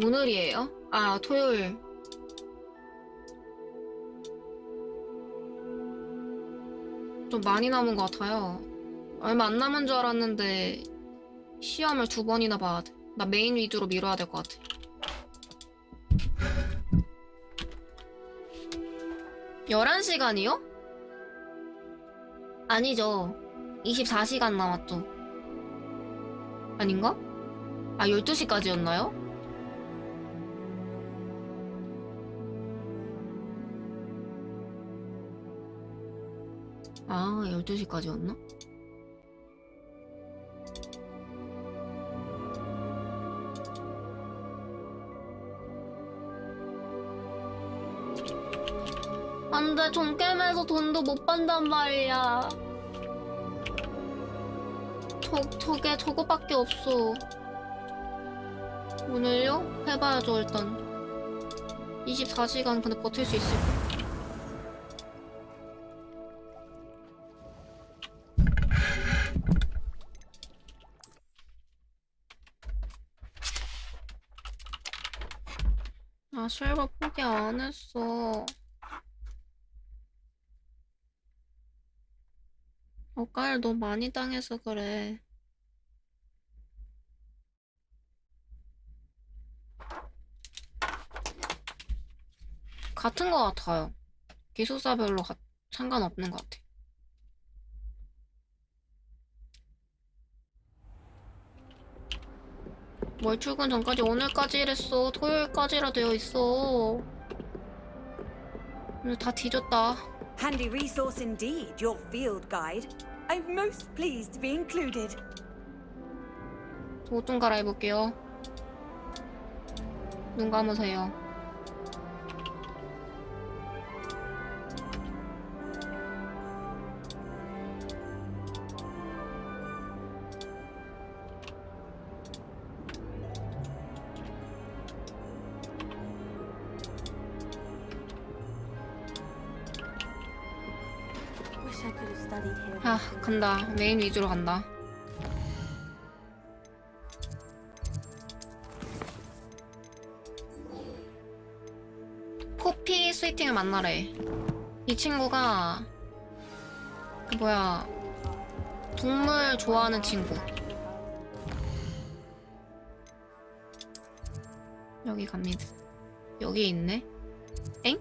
오늘이에요? 아, 토요일. 좀 많이 남은 것 같아요. 얼마 안 남은 줄 알았는데 시험을 2번이나 봐야 돼. 나 메인 위주로 미뤄야 될 것 같아. (11시간이요) 아니죠. 24시간 남았죠. 아닌가? 아, 12시까지였나요? 아, 12시까지였나? 안 돼, 돈 게임에서 돈도 못 번단 말이야. 저거밖에 없어. 오늘요? 해봐야죠, 일단. 24시간 근데 버틸 수 있을까? 아, 실버 포기 안 했어. 억가를 너무 많이 당해서 그래. 같은 거 같아요. 기숙사별로 상관없는 것 같아. 뭘 출근 전까지 오늘까지 이랬어. 토요일까지라 되어 있어. 오늘 다 뒤졌다. Handy resource indeed, your field guide. I'm most pleased to be included. 옷 좀 갈아입을게요. 눈 감으세요. 아, 간다. 메인 위주로 간다. 포피 스위팅을 만나래. 이 친구가 그 뭐야, 동물 좋아하는 친구. 여기 갑니다. 여기 있네. 엥?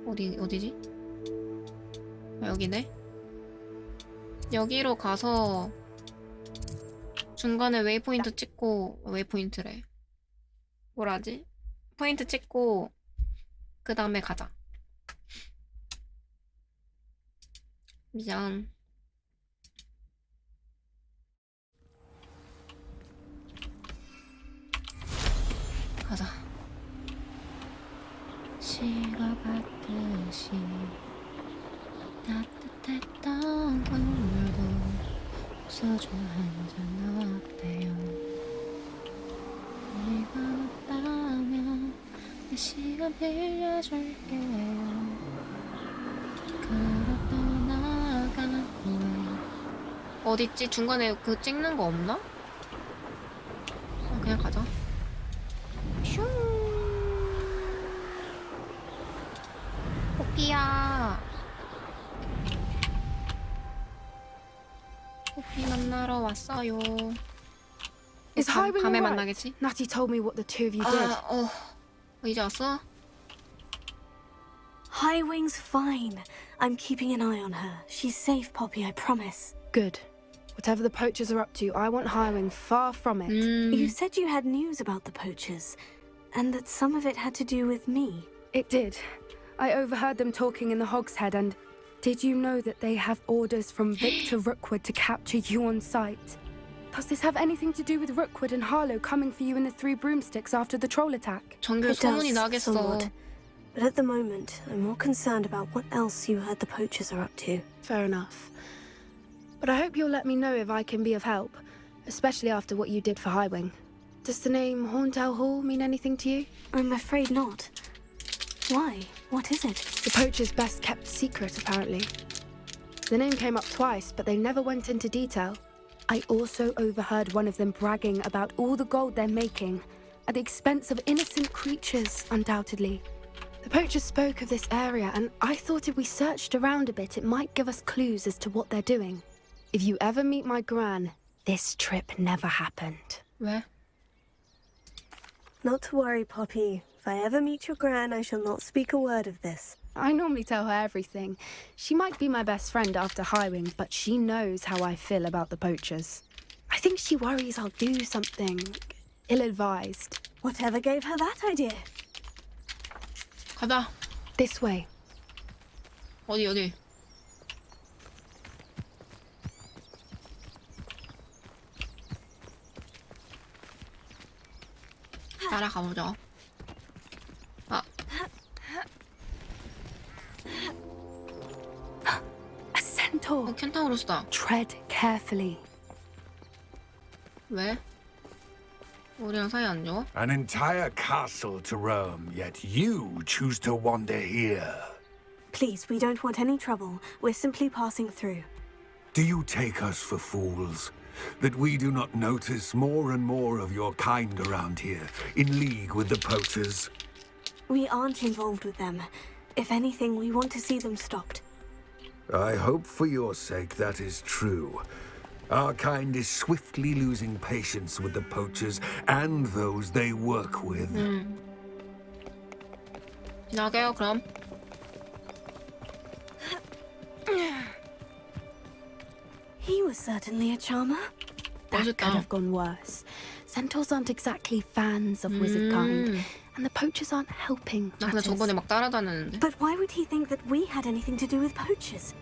어디지? 아, 여기네. 여기로 가서 중간에 웨이포인트 찍고, 웨이포인트래. 뭐라지? 포인트 찍고 그 다음에 가자. 미안. 가자. 식어갔듯이 따뜻했던 오늘도 소주 한잔 어때요? 네가 없다면 내 시간 빌려줄게요. 그로 떠나간 후에 어딨지? 중간에 그 찍는 거 없나? 그냥 가자. 슝. 포피야. 포피 만나러 왔어요. Is Highwing 밤에 alright? 만나겠지? Natty told me what the two of you did. 이제 왔어? Highwing's fine. I'm keeping an eye on her. She's safe, Poppy, I promise. Good. Whatever the poachers are up to, I want Highwing far from it. You said you had news about the poachers, and that some of it had to do with me. It did. I overheard them talking in the Hogshead, and did you know that they have orders from Victor Rookwood to capture you on sight? Does this have anything to do with Rookwood and Harlow coming for you in the Three Broomsticks after the troll attack? 정규 It 소문이 does, 나겠어. somewhat. But at the moment, I'm more concerned about what else you heard the poachers are up to. Fair enough. But I hope you'll let me know if I can be of help, especially after what you did for Highwing. Does the name Horntail Hall mean anything to you? I'm afraid not. Why? What is it? The poacher's best kept secret, apparently. The name came up twice, but they never went into detail. I also overheard one of them bragging about all the gold they're making, at the expense of innocent creatures, undoubtedly. The poachers spoke of this area, and I thought if we searched around a bit, it might give us clues as to what they're doing. If you ever meet my gran, this trip never happened. 왜? Not to worry, Poppy. If I ever meet your gran, I shall not speak a word of this. I normally tell her everything. She might be my best friend after hiring, but she knows how I feel about the poachers. I think she worries I'll do something ill-advised. Whatever gave her that idea? 가자. This way. 어디 어디? 따라가보자. 아, A centaur. 켄타우로스다. Tread carefully. 왜? 우리랑 사이 안 좋아? An entire castle to roam, yet you choose to wander here. Please, we don't want any trouble. We're simply passing through. Do you take us for fools? That we do not notice more and more of your kind around here, in league with the poachers? We aren't involved with them. If anything, we want to see them stopped. I hope for your sake that is true. Our kind is swiftly losing patience with the poachers and those they work with. 지나게요 그럼. He was certainly a charmer. That 멋있다. could have gone worse. Centaurs aren't exactly fans of wizard kind, and the poachers aren't helping 나 근데 matters. 저번에 막 따라다녔는데. But why would he think that we had anything to do with poachers?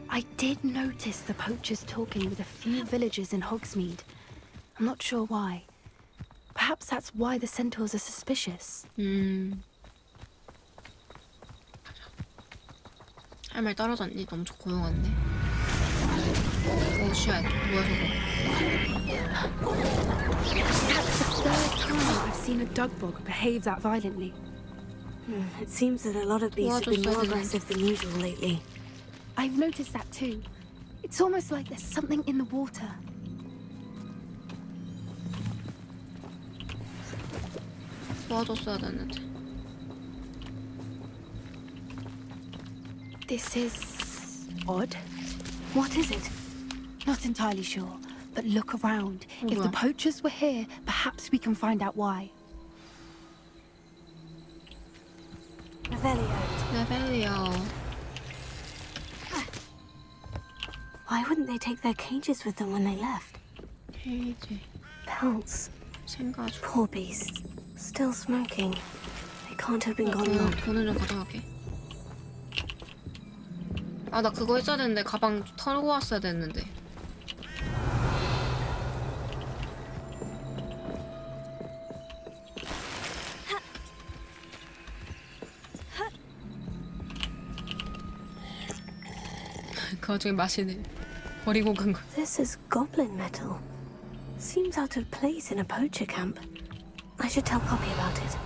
I did notice the poachers talking with a few villagers in Hogsmeade. I'm not sure why. Perhaps that's why the centaurs are suspicious. 할 말 떨어졌니? 너무 고용한데. 오 쉣. 뭐야 저거. That's the third time I've seen a dugbog behave that violently. It seems that a lot of beasts have been more 도와줬어야 aggressive than usual lately. I've noticed that too. It's almost like there's something in the water. 도와줬어야 되는데. This is odd. What is it? Not entirely sure, but look around. If the 뭐야? poachers were here, perhaps we can find out why. Revelio. 레벨이요. Why wouldn't they take their cages with them when they left? 페이지. Pelts. 생가죽. Poor beasts. Still smoking. They can't have been gone long. 돈을 좀 가져갈게. 아, 나 그거 했어야 되는데 가방 털고 왔어야 됐는데. 그 와중에 마시네. 버리고 간 거. This is goblin metal. Seems out of place in a poacher camp. I should tell Poppy about it.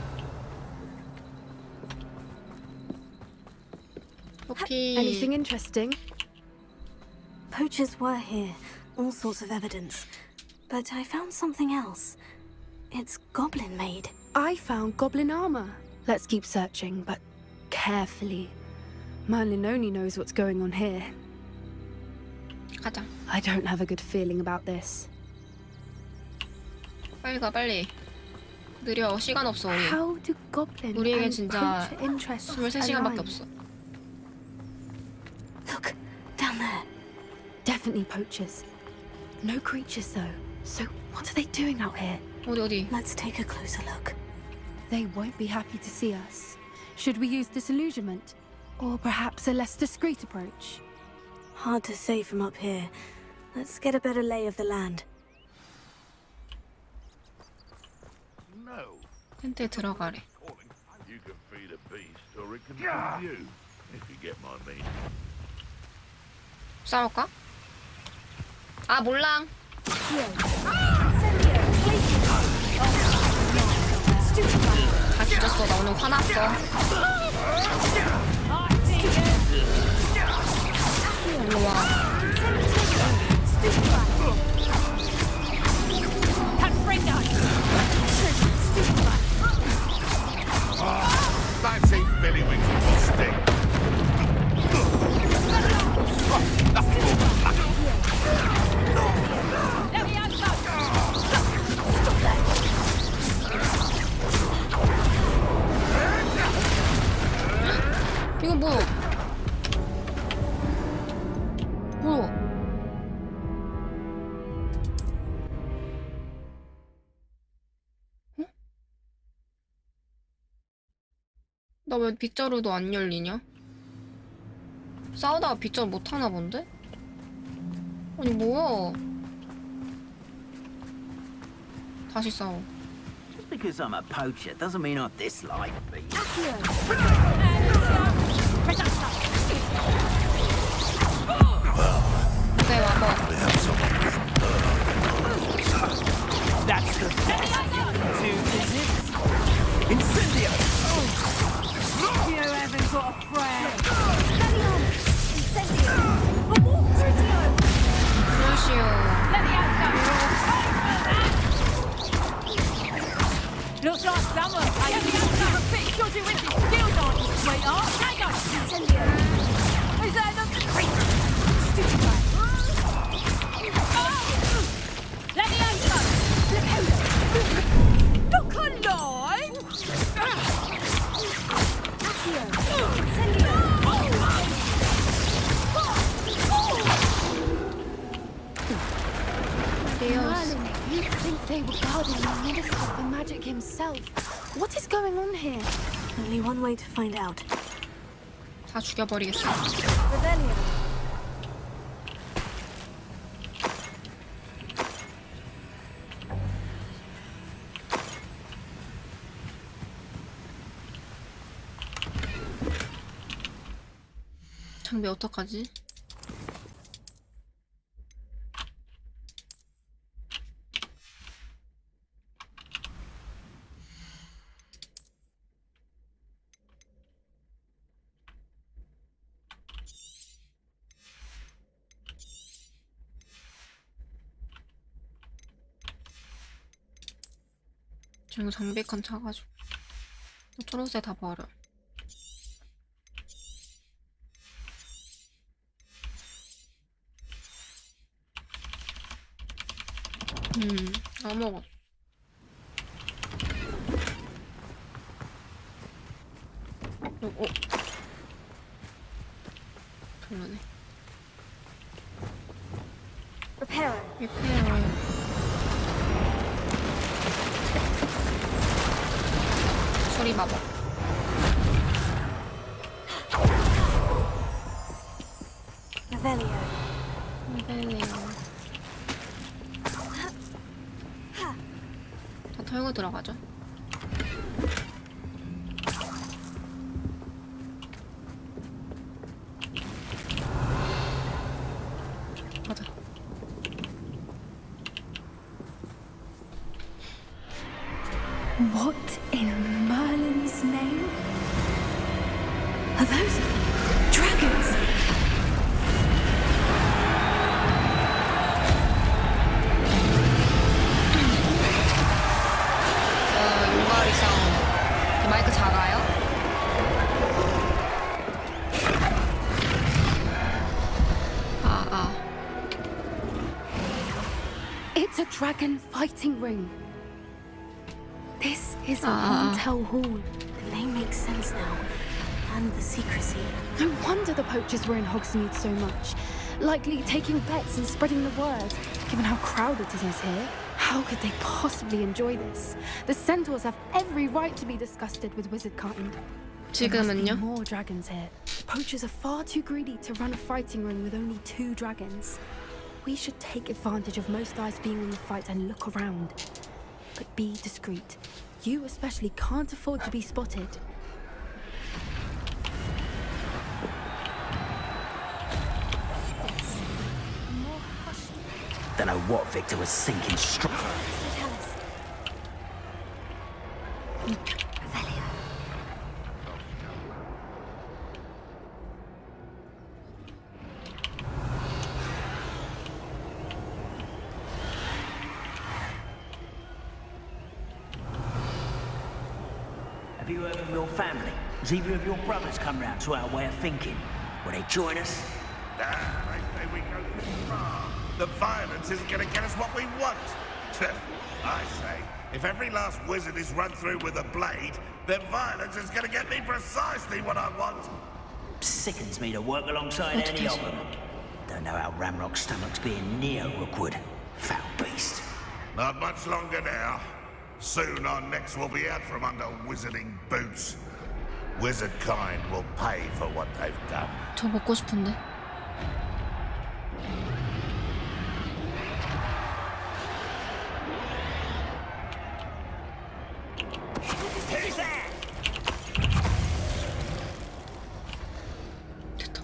커피. Anything interesting? Poachers were here. All sorts of evidence. But I found something else. It's goblin made. I found goblin armor. Let's keep searching, but carefully. Merlin only knows what's going on here. 가자. I don't have a good feeling about this. 빨리 가 빨리. 느려. 시간 없어 우리. How do goblin 우리에게 and 진짜 poacher interests 23시간밖에 align? 없어. Look, down there. Definitely poachers. No creatures though. So what are they doing out here? 어디? Let's take a closer look. They won't be happy to see us. Should we use disillusionment? Or perhaps a less discreet approach? Hard to say from up here. Let's get a better lay of the land. No. 텐트에 들어가래. You can feed a beast or it can feed you, if you get my meaning. 싸울까? 아 몰랑. 다 뒤졌어. 나 오늘 화났어. 일로 와. 나 왜 빗자루도 안 열리냐? 싸우다가 빗자루 못하나 본데? 아니 뭐야? 다시 싸워. Just because I'm a poacher doesn't mean I dislike bees. 네 와봐. That's the best. 2 visits. Incendio! You haven't got a friend. Steady on. Incendio. A walk, Incendio. 안녕하시오. Let me out, Looks like summer. Hey, you have a bit dodgy with these skills, aren't you, sweetheart? Hang on, Incendio. Is that enough? Stupid guy. Let me out, son. Look alive. Merlin, you'd think they were guarding the Minister for Magic himself. What is going on here? Only one way to find out. 다 죽여버리겠어. Rebellion. 장비 어떡하지? 지금 장비 칸 차가지고 초록색 다 버려. 다 먹었어. 어? 별로네. Repairer. 리페어. 소리 마법. Revelio. 다 털고 들어가죠. 가자. What in Merlin's name? Are those dragons? 용가리 싸움. 마이크 작아요? It's a dragon fighting ring. This is a Hauntel Hall. The name makes sense now. And the secrecy. No wonder the poachers were in Hogsmeade so much. Likely taking bets and spreading the word. Given how crowded it is here, how could they possibly enjoy this? The centaurs have every right to be disgusted with wizardkind. There must be 지금은요? more dragons here. The poachers are far too greedy to run a fighting ring with only 2 dragons. We should take advantage of most eyes being on the fight and look around. But be discreet. You especially can't afford to be spotted. Don't know what Victor was thinking straight. Tell us. Revelio. Have you heard from your family? Has either of your brothers come round to our way of thinking? Will they join us? Nah, they say we go too far. The violence isn't going to get us what we want. I say, if every last wizard is run through with a blade, then violence is going to get me precisely what I want. Sickens me to work alongside any of them. Don't know how Ramrock's stomach's being near Rookwood. Foul beast. Not much longer now. Soon our necks will be out from under wizarding boots. Wizard kind will pay for what they've done. 저 먹고 싶은데. 됐다.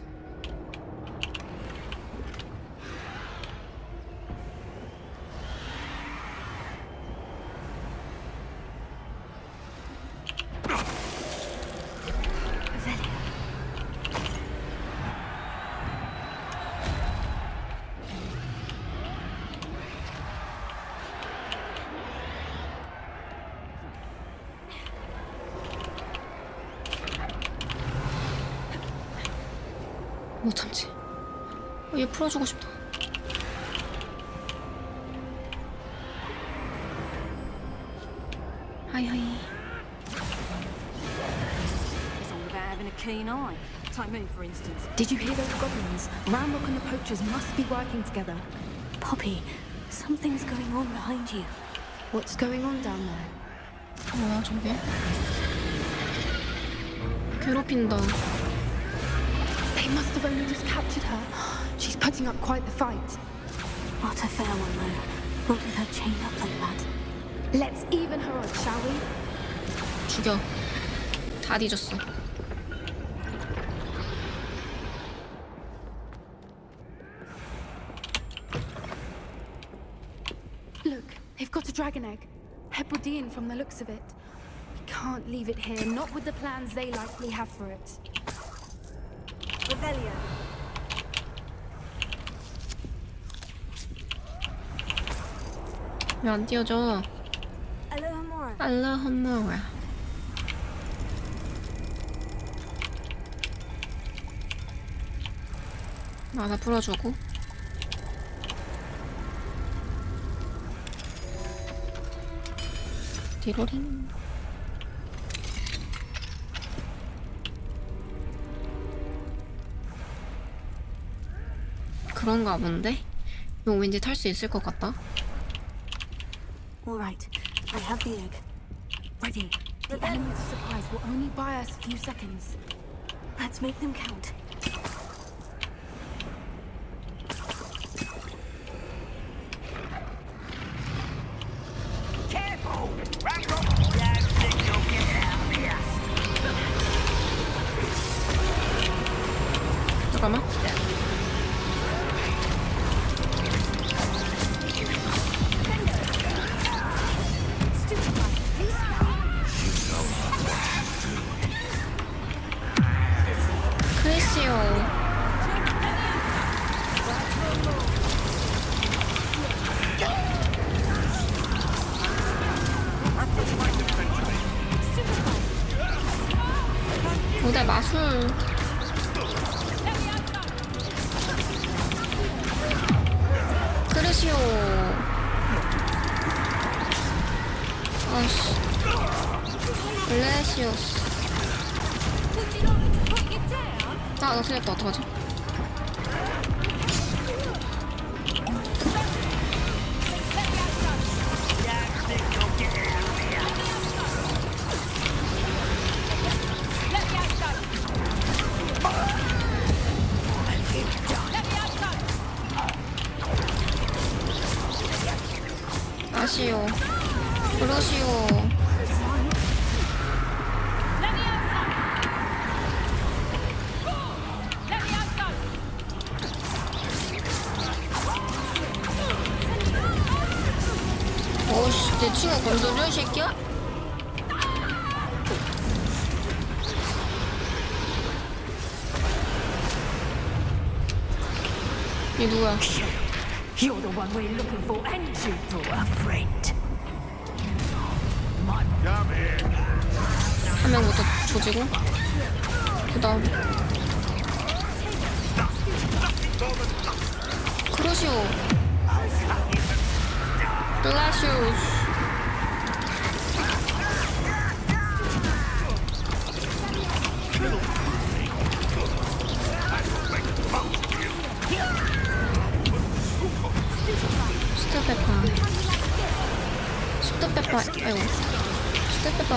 못 참지. 얘 풀어주고 싶다. 하이하이. It's all about having a keen eye. Take me, for instance. Did you hear those goblins? Ramrock and the poachers must be working together. Poppy, something's going on behind you. What's going on down there? 뭐야 저게? 괴롭힌다. They must have only just captured her. She's putting up quite the fight. Not a fair one, though. Not with her chained up like that. Let's even her odds, shall we? 죽여. 다 뒤졌어. Look, they've got a dragon egg. Hebridean from the looks of it. We can't leave it here, not with the plans they likely have for it. Revelio. 왜 안 띄워져? Alohomora. 알라홈모라. 나 풀어주고. 디로링. 그런가 본데? 이거 왠지 탈 수 있을 것 같다. All right, I have the egg. Ready. The elements of surprise will only buy us a few seconds. Let's make them count. Careful! Ramrock! Don't think you'll get out of here. 잠깐만. 크리시오. 무대 마술. 크리시오. 아씨. 블레시오스. 아, 나 틀렸다. 어떡하지? 아시오. 그러시오. 어이씨, 내 친구 건드려, 이 새끼야? 이 누구야? You're the one we're looking for, and you brought a friend. Come here. 한 명부터 조지고. 그 다음. 크루시오. 블라시오스. 스톱페파. 아이고. 스톱페파.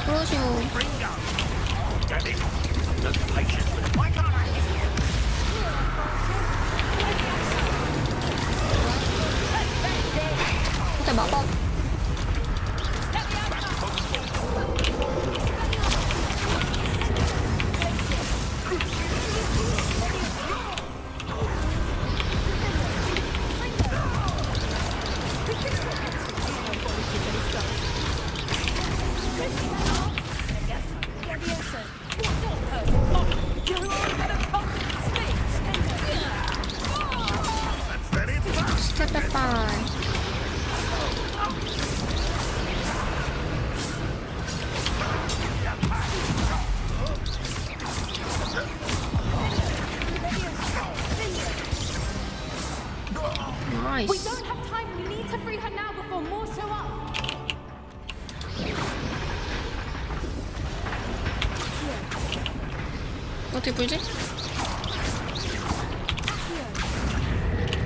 그러시오. 근데 마법. 스텝 바이. We 나이스. don't have time. We need to free her now before more show up. 어떻게 불지?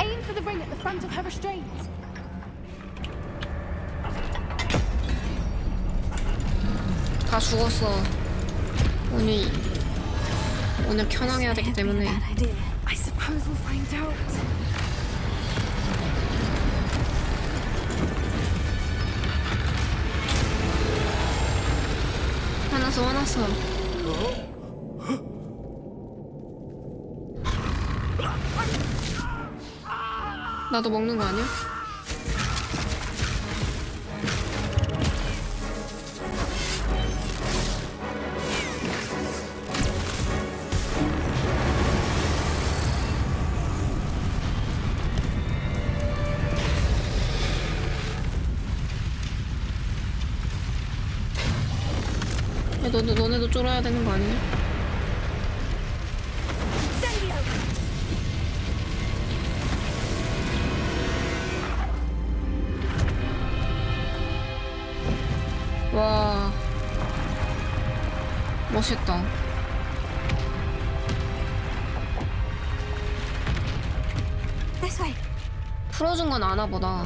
Aim for the ring at the front of her restraints. 다 죽었어. 오늘 켜낭해야 되기 때문에. Bad idea. I suppose we'll find out. 화났어. 나도 먹는 거 아니야? 야, 너네도 쫄아야 되는 거 아니냐? 와, 멋있다. This way. 풀어준 건 아나 보다.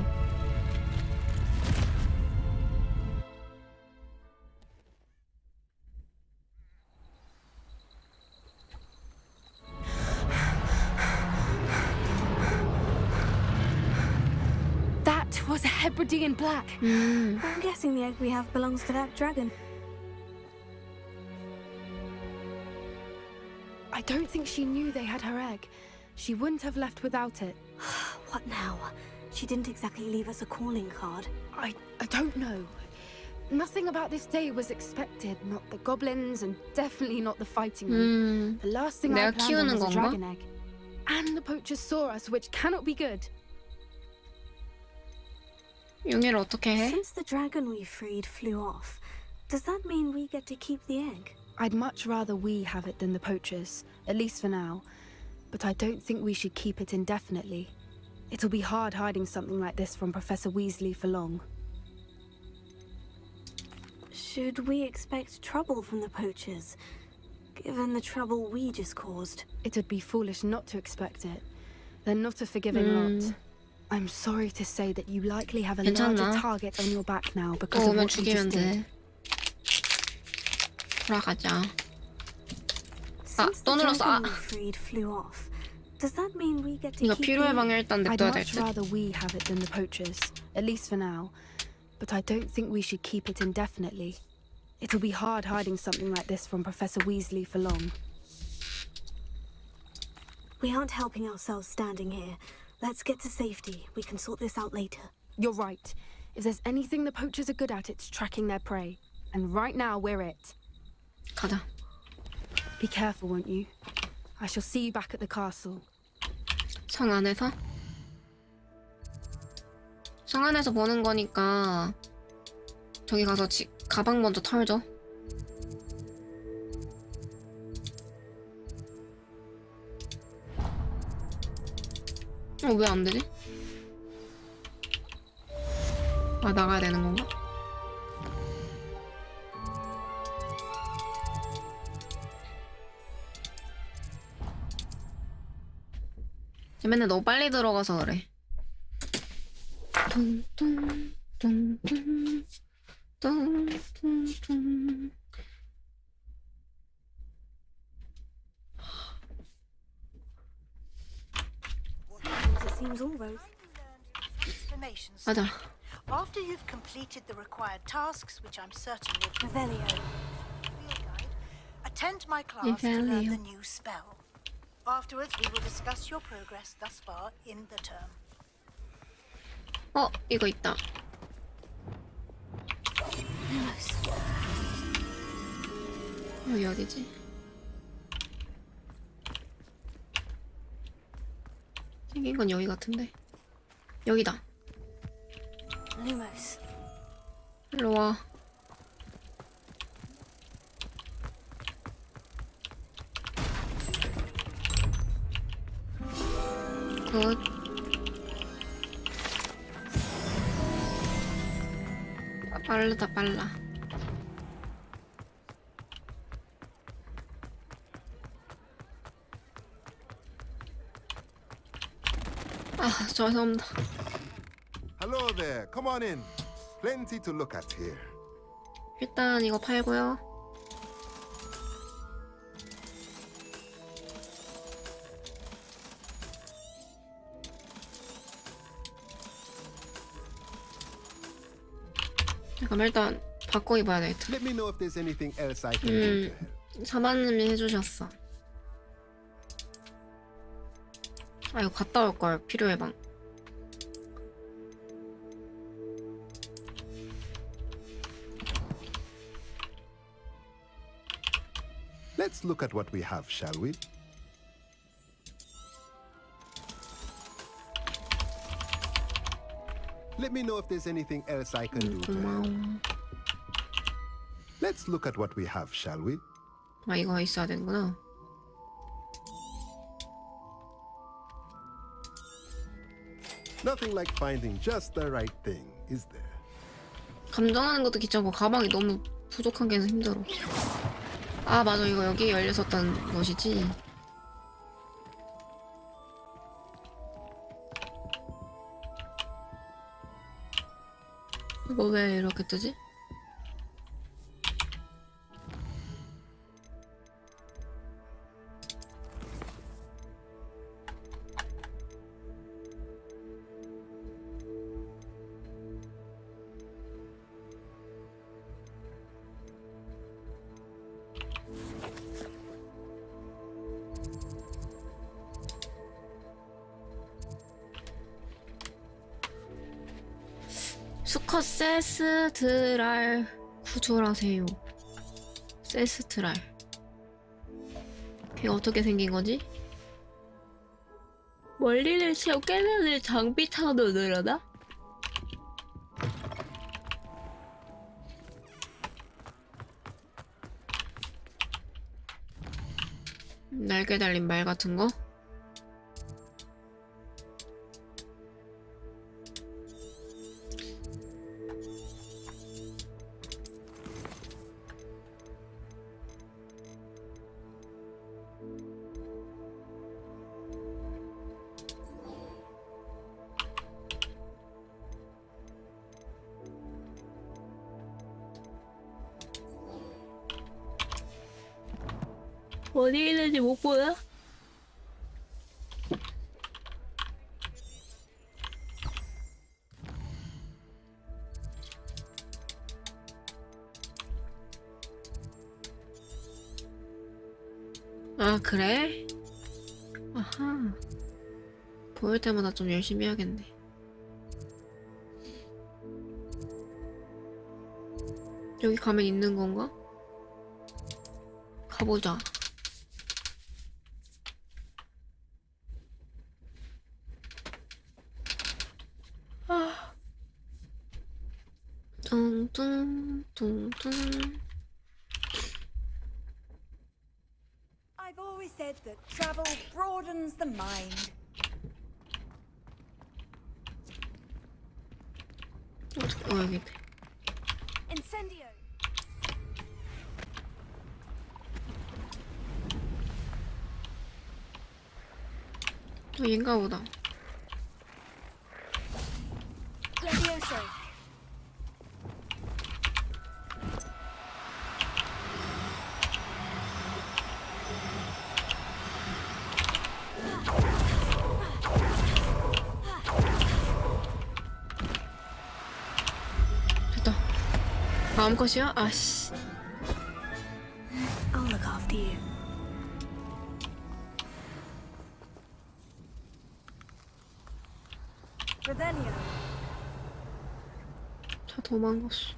That was a Hebridean black. I'm guessing the egg we have belongs to that dragon. I don't think she knew they had her egg. She wouldn't have left without it. What now? She didn't exactly leave us a calling card. I don't know. Nothing about this day was expected. Not the goblins, and definitely not the fighting room. The last thing I 내가 planned on 키우는 was a 건가? dragon egg. And the poachers saw us, which cannot be good. 용해를 어떻게 해? Since the dragon we freed flew off, does that mean we get to keep the egg? I'd much rather we have it than the poachers, at least for now. But I don't think we should keep it indefinitely. It'll be hard hiding something like this from Professor Weasley for long. Should we expect trouble from the poachers, given the trouble we just caused? It'd be foolish not to expect it. They're not a forgiving lot. I'm sorry to say that you likely have a 괜찮아. larger target on your back now because of 오면 what you 죽이면 just did. 돼. 돌아가자. Since 또 the 눌렀어. dragon we freed flew off, does that mean we get to 이거 keep 필요해 the 방에 egg? 일단 I'd 냅둬야 될 much 듯. rather we have it than the poachers, at least for now. But I don't think we should keep it indefinitely. It'll be hard hiding something like this from Professor Weasley for long. We aren't helping ourselves standing here. Let's get to safety. We can sort this out later. You're right. If there's anything the poachers are good at, it's tracking their prey. And right now, we're it. 가자. Be careful, won't you? I shall see you back at the castle. 성 안에서? 성 안에서 보는 거니까 저기 가서 가방 먼저 털죠. 왜 안 되지? 아, 나가야 되는 건가? 맨날 너무 빨리 들어가서 그래. 뚱뚱 뚱뚱 뚱뚱뚱. It seems all rose. 맞아. After you've completed the required tasks, which I'm certain will Revelio. field guide, attend my class to learn Revelio. the new spell. Afterwards, we will discuss your progress thus far in the term. 이거 있다. 여기 어디지? 생긴 건 여기 같은데. 여기다. Lumos. 일로 와. 굿. 빠르다 빨라. 죄송합니다. Hello there. Come on in. Plenty to look at here. 일단 이거 팔고요. 잠깐만 일단 바꿔 입어야 되겠다. Let me know if there's anything else I can do to help. 사마님이 해주셨어. 이거 갔다 올걸. 필요해 방. Let's look at what we have, shall we? Let me know if there's anything else I can do to 고마워. help. Let's look at what we have, shall we? 이거 있어야 되는구나. Nothing like finding just the right thing, is there? 감정하는 것도 귀찮고 가방이 너무 부족한 게 힘들어. 맞아. 이거 여기 열렸었던 곳이지. 이거 왜 이렇게 뜨지? 수컷 세스드랄 구조라세요. 세스드랄. 걔가 어떻게 생긴 거지? 멀리를 치고 깨면을 장비 타도 늘어나? 날개 달린 말 같은 거? 어디 있는지 못 보나? 그래? 아하. 보일 때마다 좀 열심히 해야겠네. 여기 가면 있는 건가? 가보자. 뚱뚱뚱뚱. I've always said that travel broadens the mind. 여기 있네. Incendio. 얘인가 보다. Levioso. 됐다. 다음 컷이야? 아씨. I'll look after you. Revelio. 다 도망갔어.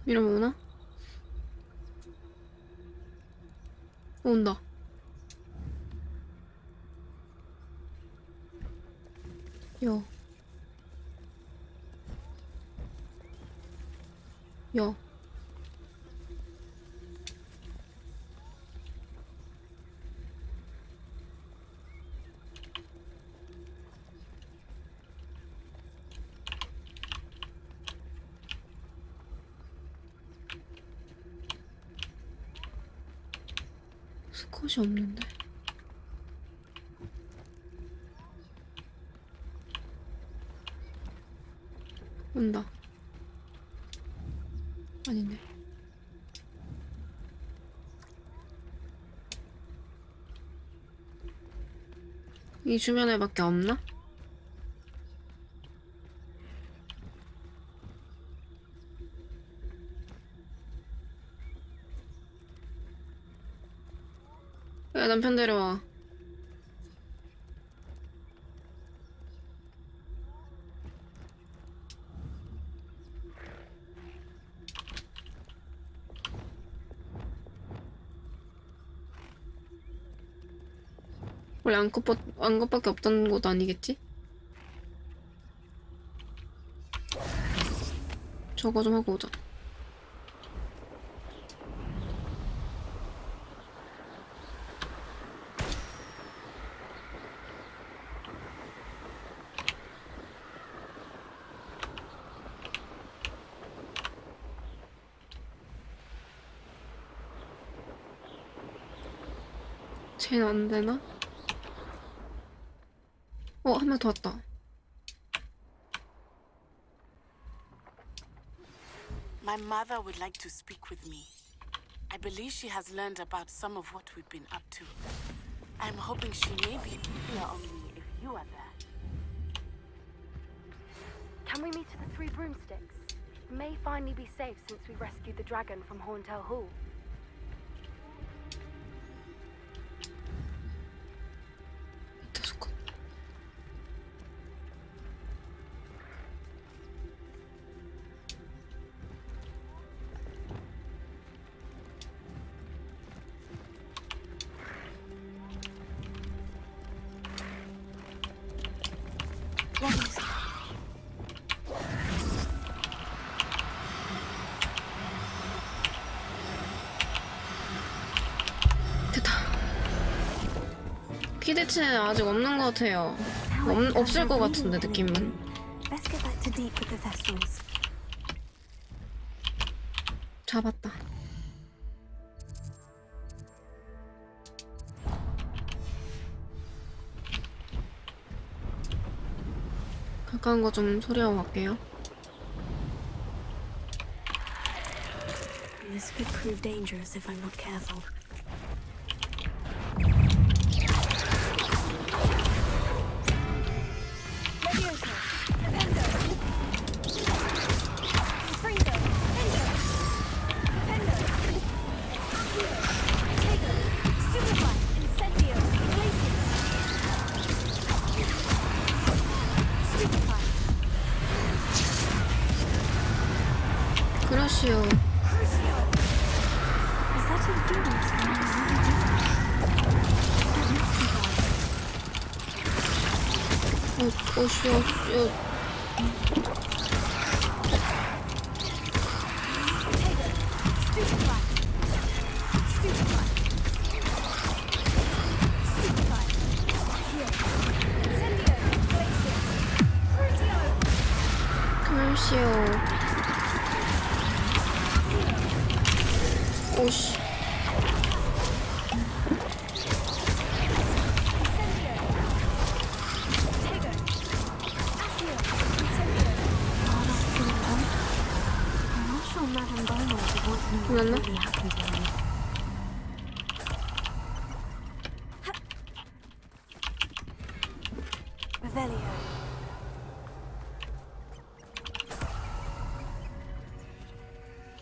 이러면 오나? 온다. 여. 여. 스컷이 없는데. 온다. 아니네. 이 주변에밖에 없나? 야, 남편 데려와. 원래 안것밖에 없다는 것도 아니겠지? 저거 좀 하고 오자. 쟤는 안 되나? 한 명 더 왔다. My mother would like to speak with me. I believe she has learned about some of what we've been up to. I'm hoping she may be here only if you are there. Can we meet at the Three Broomsticks? It may finally be safe since we rescued the dragon from Horntail Hall. 됐다. 피대치는 아직 없는 것 같아요. 없을 것 같은데 느낌은. Let's get back to deep with the Thestrals. 잡았다. 가까운 거 좀 소리하고 갈게요. This could prove dangerous if I'm not careful. Levioso. Dependo. Freedo. Endo. Dependo. Tego. Stupefy. Incendio. Glacius. Stupefy. 그러시오. Crucio. Is that influence? 오시오. 오씨. I'm not sure Madame Beaumont would want to know Lala? what really happened to him. Revelio.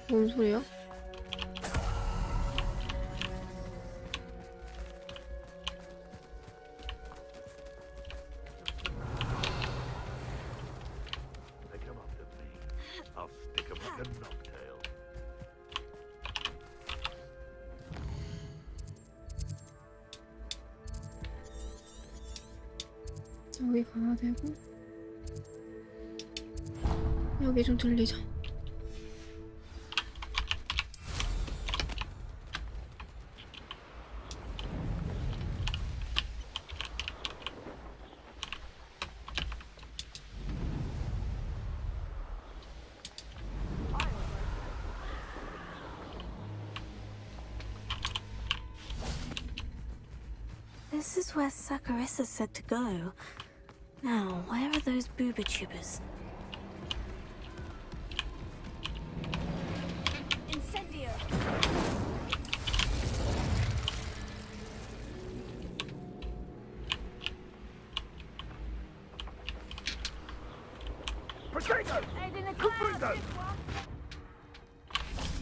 뭔 소리야? They come up to me. I'll stick 'em like a knocktail. 여기 가야 되고 여기 좀 들리자. This is where Saccharissa said to go. Now, where are those booba tubers? Incendio.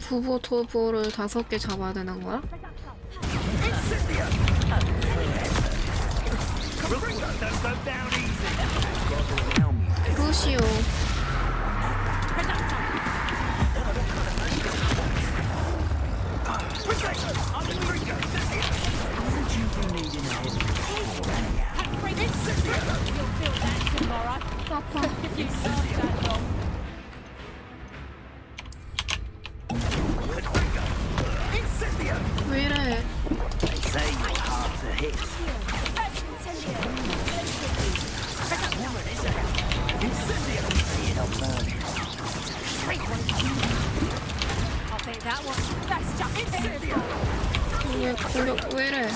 부보 토보를 5개 잡아야 되는 거야? 루시오. 아파. 왜 이래? They say you're hard to hit. See it on burning. I'll take that one. That's just incendio. 얘 공격 왜 이래?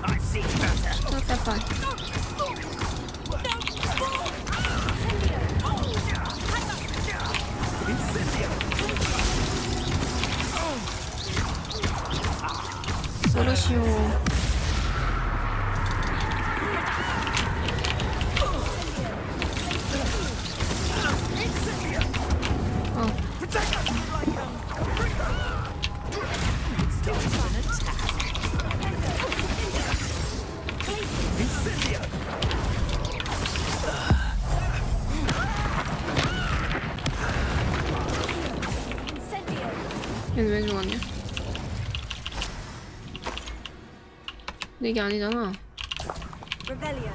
I see better. Not that bad. 그러시오. 얘는 왜 죽었냐? 근데 이게 아니잖아. Revelio.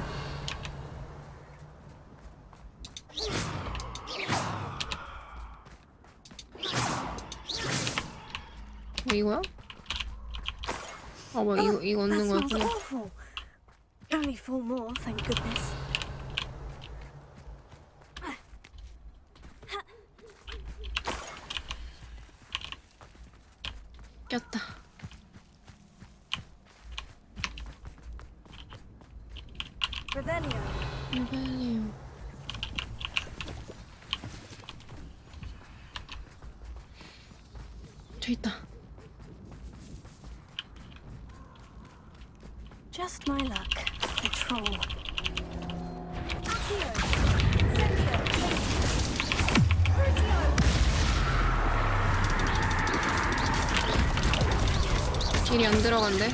뭐 이거야? 아, 뭐 이거 얻는 That smells 거였구나. awful. Only 4 more, thank goodness. 꼈다. Revelio. 레벨리오. 저 있다. Just my luck. A troll. 딜이 안 들어간대.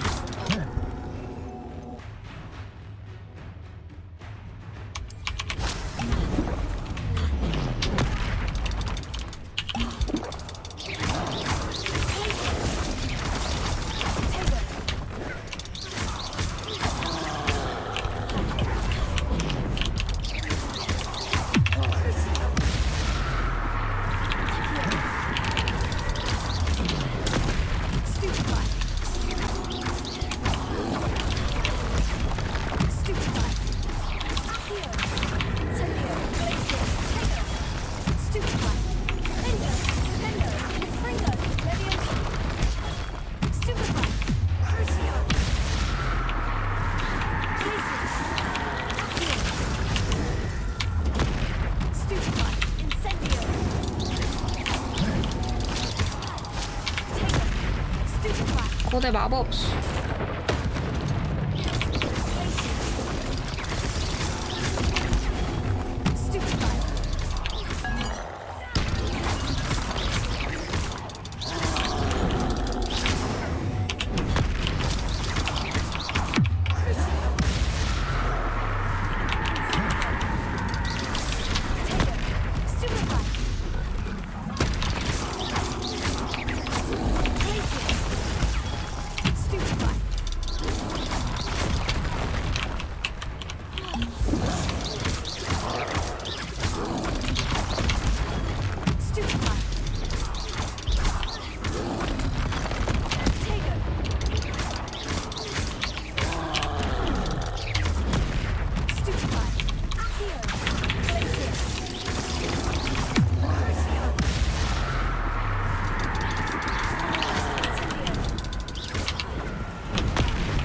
고대 마법.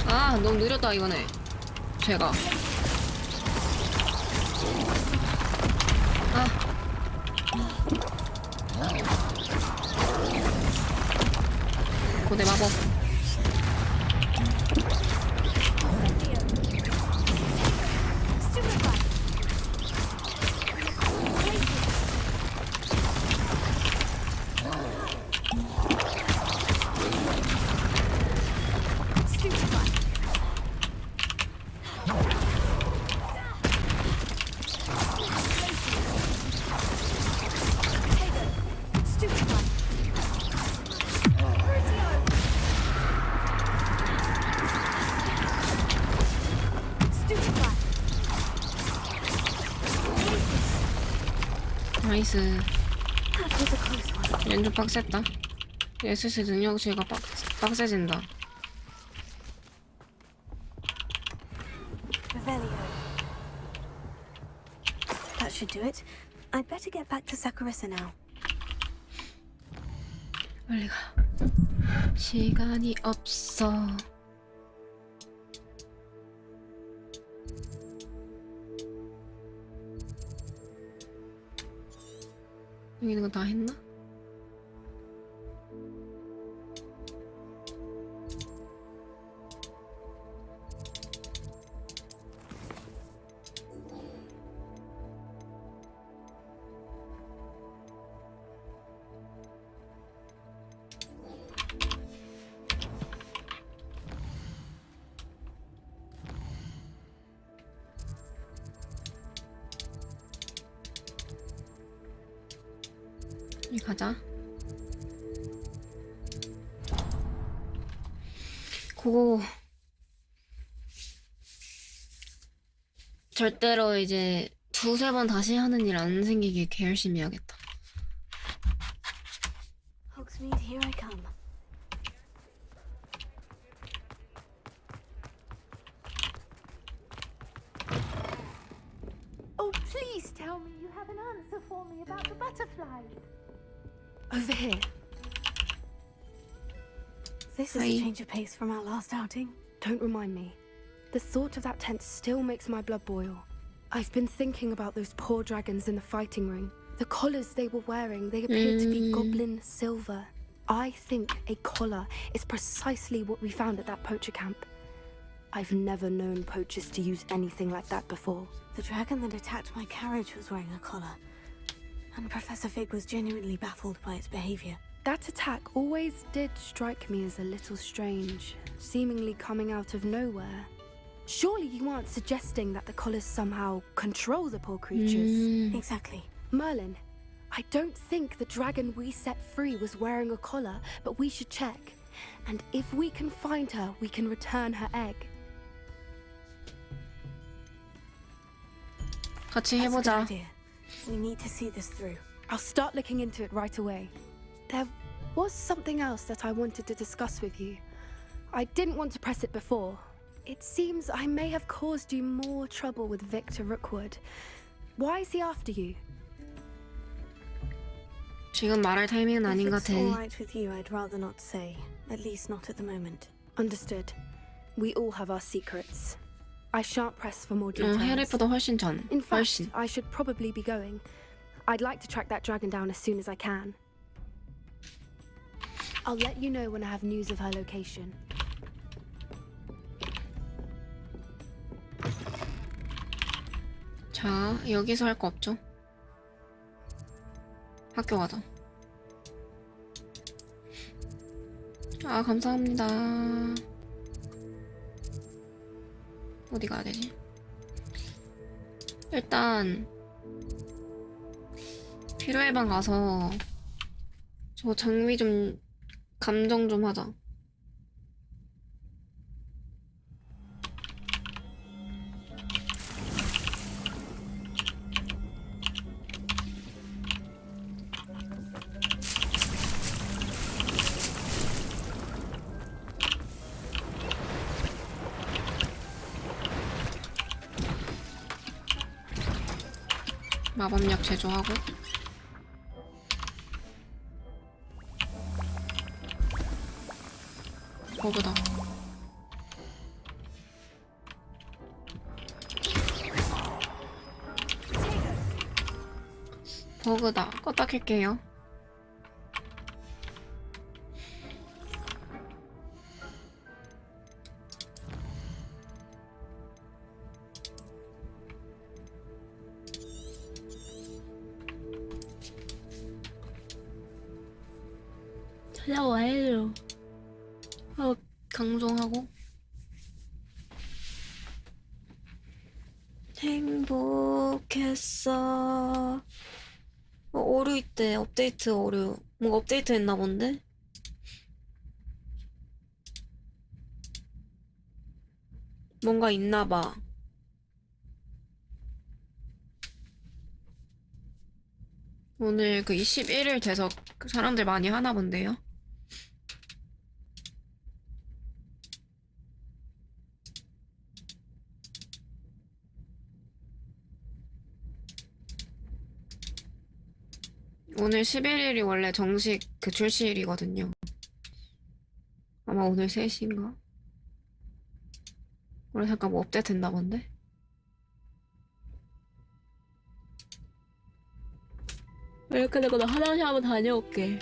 아, 너무 느렸다 이거네. 제가. 아. 고대 마법. 나이스. 연주 빡셌다. SS 능력치가 빡세진다. That should do it. I'd better get back to Sakurasa now. 빨리 가. 시간이 없어. 여기 있는 거 다 했나? 가자. 그거 절대로 이제 두세 번 다시 하는 일 안 생기게 개 열심히 해야겠다. Hogsmeade, here I come. Oh, please tell me you have an answer for me about the butterflies. Over here. This is a change of pace from our last outing. Don't remind me. The thought of that tent still makes my blood boil. I've been thinking about those poor dragons in the fighting ring. The collars they were wearing, they appeared to be goblin silver. I think a collar is precisely what we found at that poacher camp. I've never known poachers to use anything like that before. The dragon that attacked my carriage was wearing a collar. And Professor Fig was genuinely baffled by its behavior. That attack always did strike me as a little strange, seemingly coming out of nowhere. Surely you aren't suggesting that the collars somehow control the poor creatures? Exactly. Merlin, I don't think the dragon we set free was wearing a collar, but we should check. And if we can find her, we can return her egg. 같이 That's a good 해보자. idea. We need to see this through. I'll start looking into it right away. There was something else that I wanted to discuss with you. I didn't want to press it before. It seems I may have caused you more trouble with Victor Rookwood. Why is he after you? 지금 말할 타이밍은 아닌 것 If it's 같아. all right with you, I'd rather not say. At least not at the moment. Understood. We all have our secrets. I shan't press for more details. 해리보다 훨씬 전. In fact, 훨씬. I should probably be going. I'd like to track that dragon down as soon as I can. I'll let you know when I have news of her location. 자, 여기서 할 거 없죠? 학교 가자. 아, 감사합니다. 어디 가야 되지? 일단 필요해 방 가서 저 장미 좀 감정 좀 하자. 마법약 제조하고 버그다. 버그다. 껐다 켤게요. 찾아와요. 강종하고 행복했어. 오류 있대. 업데이트 오류. 뭔가 업데이트 했나 본데? 뭔가 있나 봐. 오늘 그 21일 돼서 사람들 많이 하나 본데요? 오늘 11일이 원래 정식 그 출시일이거든요. 아마 오늘 3시인가? 원래 잠깐 뭐 업데이트 했나 본데? 이렇게 되고 나 화장실 한번 다녀올게.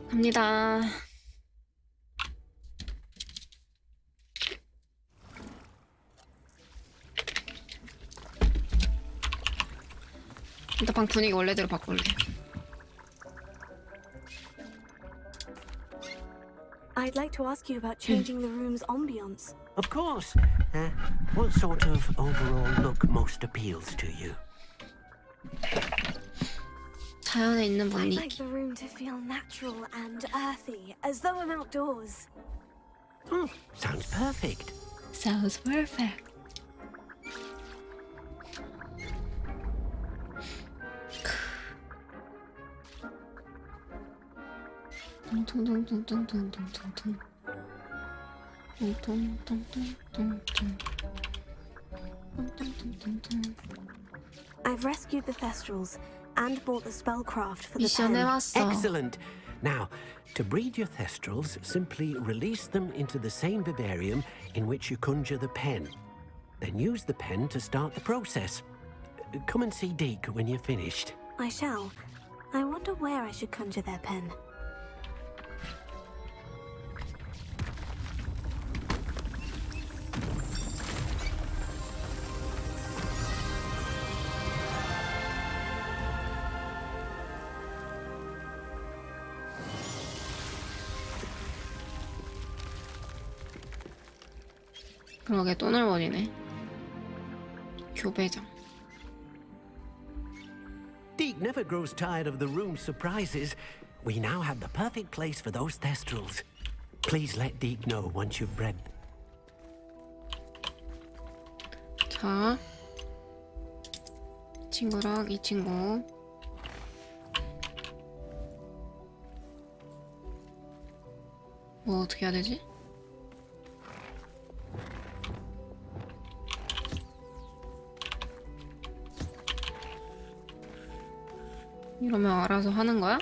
갑니다. 일단 방 분위기 원래대로 바꿀래. I'd like to ask you about changing the room's ambience. Of course. What sort of overall look most appeals to you? 자연에 있는 I'd 분위기. like the room to feel natural and earthy, as though I'm outdoors. Sounds perfect. Sounds perfect. 퉁퉁퉁퉁퉁퉁퉁퉁. 퉁퉁퉁퉁퉁퉁. 퉁퉁퉁퉁퉁. I've rescued the Thestrals and bought the spellcraft for the 미션 pen. 해왔어. Excellent. Now, to breed your Thestrals, simply release them into the same vivarium in which you conjure the pen. Then use the pen to start the process. Come and see Deke when you're finished. I shall. I wonder where I should conjure their pen. 그러게 또 넓어지네. 교배장. Deke never grows tired of the room's surprises. We now have the perfect place for those Thestrals. Please let Deke know once you've bred. 자, 이 친구랑 이 친구. 뭐 어떻게 해야 되지? 이러면 알아서 하는 거야?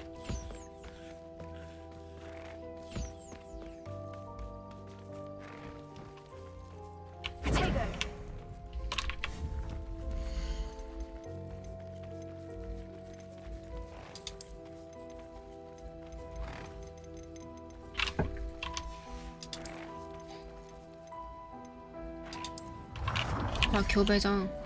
아, 교배장.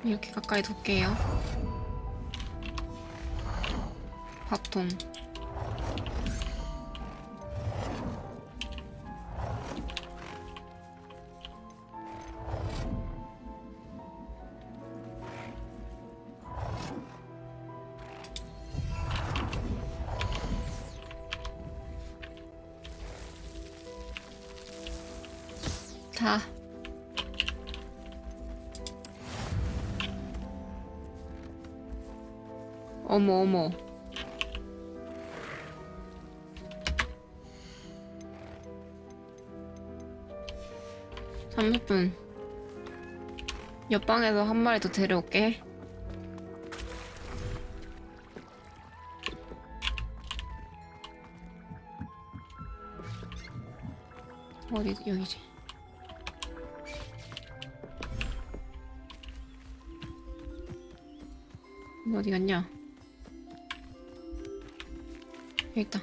이렇게 가까이 둘게요. 밥통. 자. 어머 어머. (30분) 옆방에서 한 마리 더 데려올게. 어디 여기지? 어디 갔냐? 여기 있다.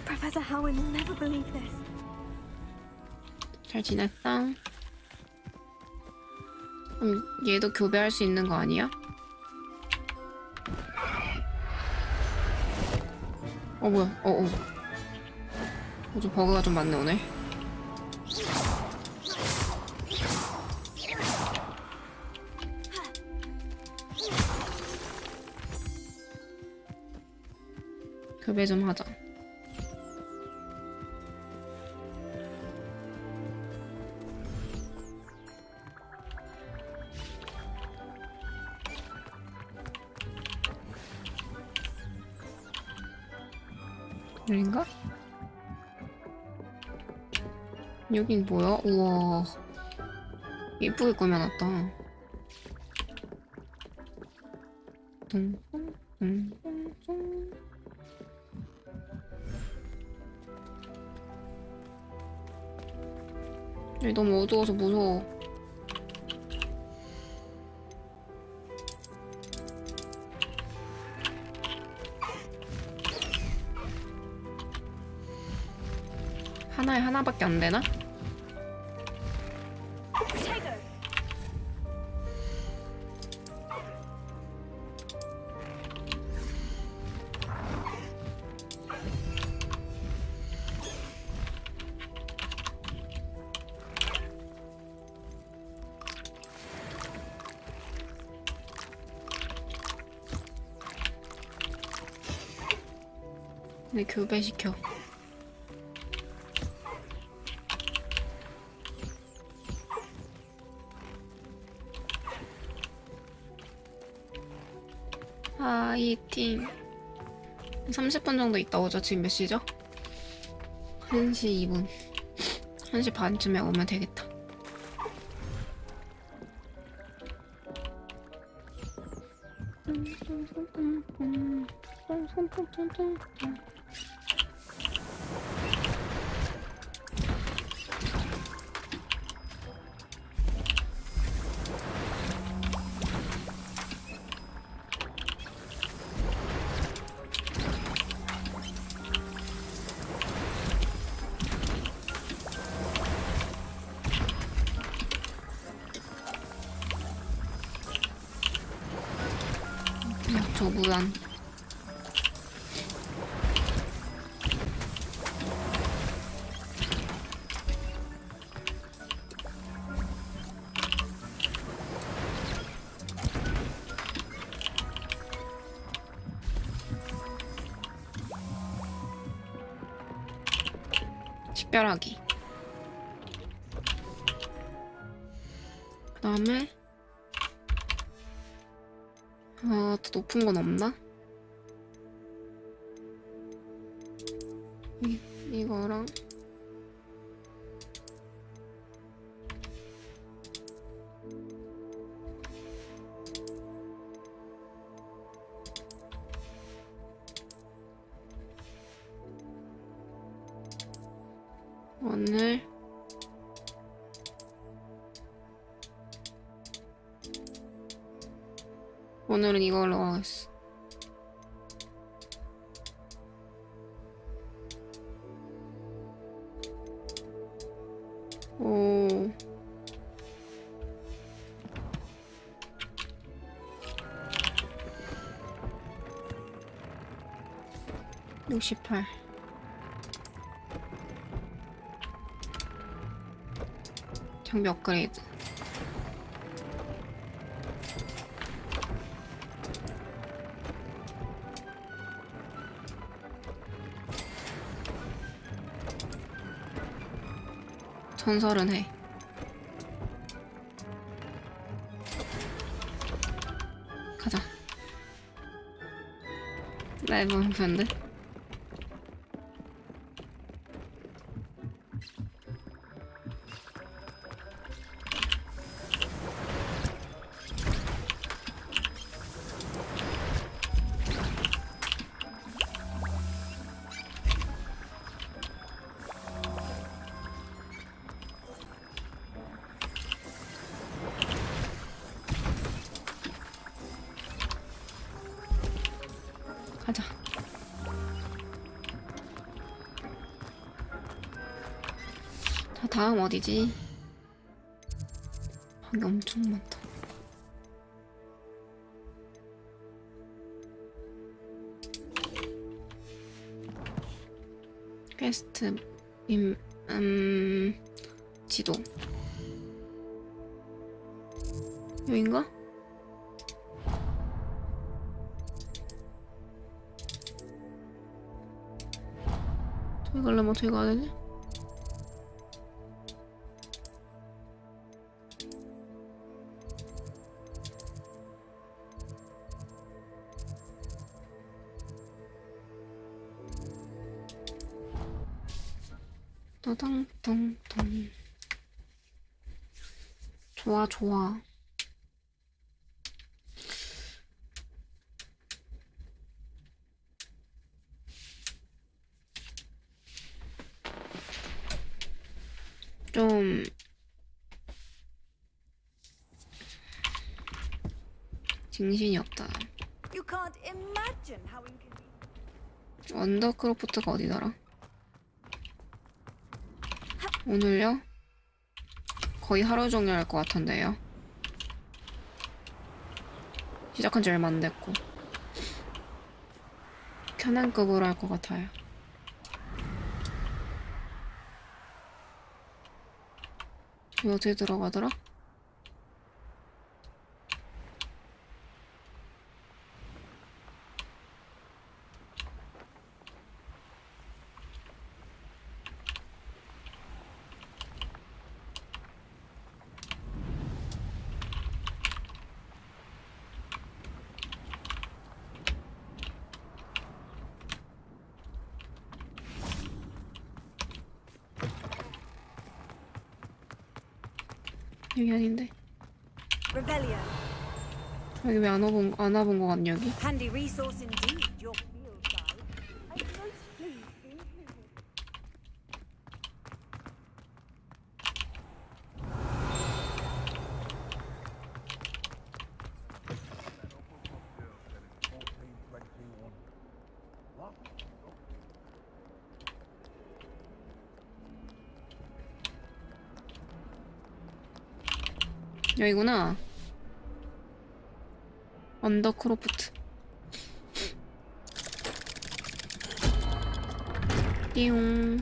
Professor Howard will never believe this. 잘 지냈어? 그럼 얘도 교배할 수 있는 거 아니야? 뭐야? 좀 버그가 좀 많네 오늘. 교배 좀 하자. 여긴가? 여긴 뭐야? 우와, 이쁘게 꾸며놨다. 여기 너무 어두워서 무서워. 하나에 하나밖에 안 되나? 내 교배시켜. 파이팅. 30분 정도 있다 오죠. 지금 몇 시죠? 1시 2분. 1시 반쯤에 오면 되겠다. 조무한. 식별하기. 그 다음에 더 높은 건 없나? 이거랑 오늘은 이걸로 하겠어. 오. (68) 장비 업그레이드. 전설은 해. 가자. 라이브 목표인데? 가자. 자, 다음 어디지? 방이 엄청 많다. 퀘스트 지도 여긴가? 저기 가려면 어떻게 가야 되지? 떠당덩덩. 좋아 좋아. 좀 정신이 없다. You can't imagine how inconvenient. 언더크로프트가 어디더라? 오늘요? 거의 하루 종일 할 것 같은데요. 시작한 지 얼마 안 됐고 캐난급으로 할 것 같아요. 이거 어떻게 들어가더라? 여기 아닌데. Revelio. 여기 왜 안 와본 거 같냐 여기? Handy resource indeed, your field guide. I'm most pleased to include it. 여기구나. 언더크로프트. 띠용.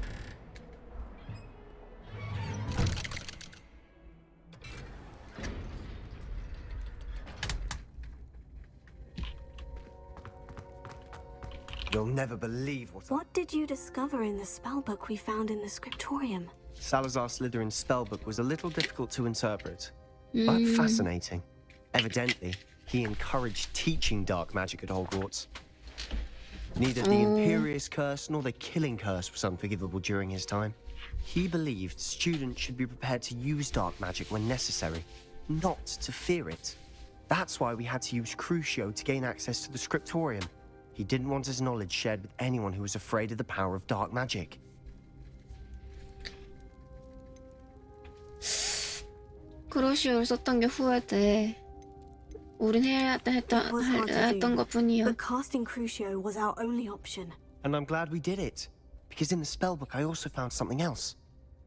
You'll never believe What did you discover in the spellbook we found in the scriptorium? Salazar Slytherin's spellbook was a little difficult to interpret, but fascinating. Evidently, he encouraged teaching dark magic at Hogwarts. Neither the Imperious Curse nor the Killing Curse was unforgivable during his time. He believed students should be prepared to use dark magic when necessary, not to fear it. That's why we had to use Crucio to gain access to the scriptorium. He didn't want his knowledge shared with anyone who was afraid of the power of dark magic. 크루시오를 썼던 게 후회돼. 우린 해야 했던 것뿐이야. But casting Crucio was our only option. And I'm glad we did it, because in the spellbook I also found something else.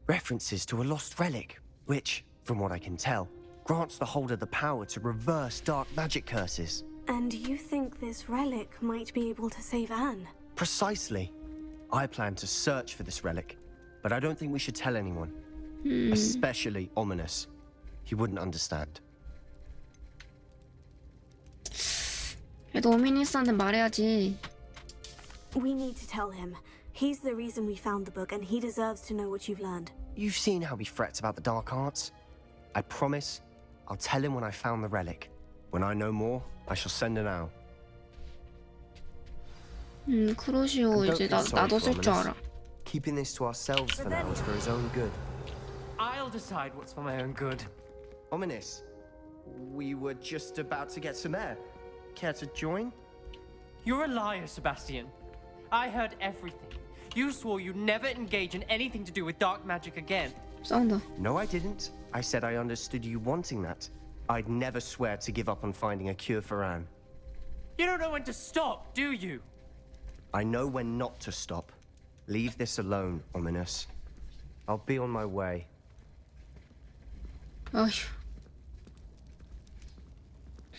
References to a lost relic, which, from what I can tell, grants the holder the power to reverse dark magic curses. And you think this relic might be able to save Anne? Precisely. I plan to search for this relic, but I don't think we should tell anyone. Especially Ominous. He wouldn't understand. 그래도 오미니스한테 말해야지. We need to tell him. He's the reason we found the book, and he deserves to know what you've learned. You've seen how he frets about the dark arts. I promise I'll tell him when I found the relic. When I know more, I shall send an owl. 크루시오 이제 나도 쓸 줄 알아. Keeping this to ourselves for now is for his own good. I'll decide what's for my own good. Ominous, we were just about to get some air. Care to join? You're a liar, Sebastian. I heard everything. You swore you'd never engage in anything to do with dark magic again. 싸운다. No, I didn't. I said I understood you wanting that. I'd never swear to give up on finding a cure for Anne. You don't know when to stop, do you? I know when not to stop. Leave this alone, Ominous. I'll be on my way. 어휴.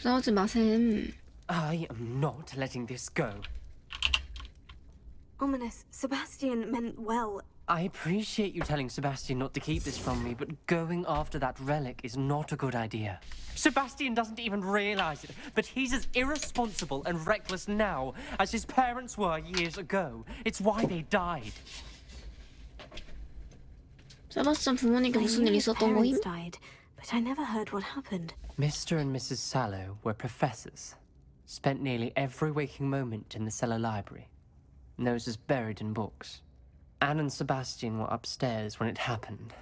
싸우지 마셈. I am not letting this go. Ominous, Sebastian meant well. I appreciate you telling Sebastian not to keep this from me, but going after that relic is not a good idea. Sebastian doesn't even realize it, but he's as irresponsible and reckless now as his parents were years ago. It's why they died. 세바스찬 부모님께 무슨 일 있었던 거임? Died, but I never heard what happened. Mr. and Mrs. Sallow were professors. Spent nearly every waking moment in the cellar library. Noses buried in books. Anne and Sebastian were upstairs when it happened.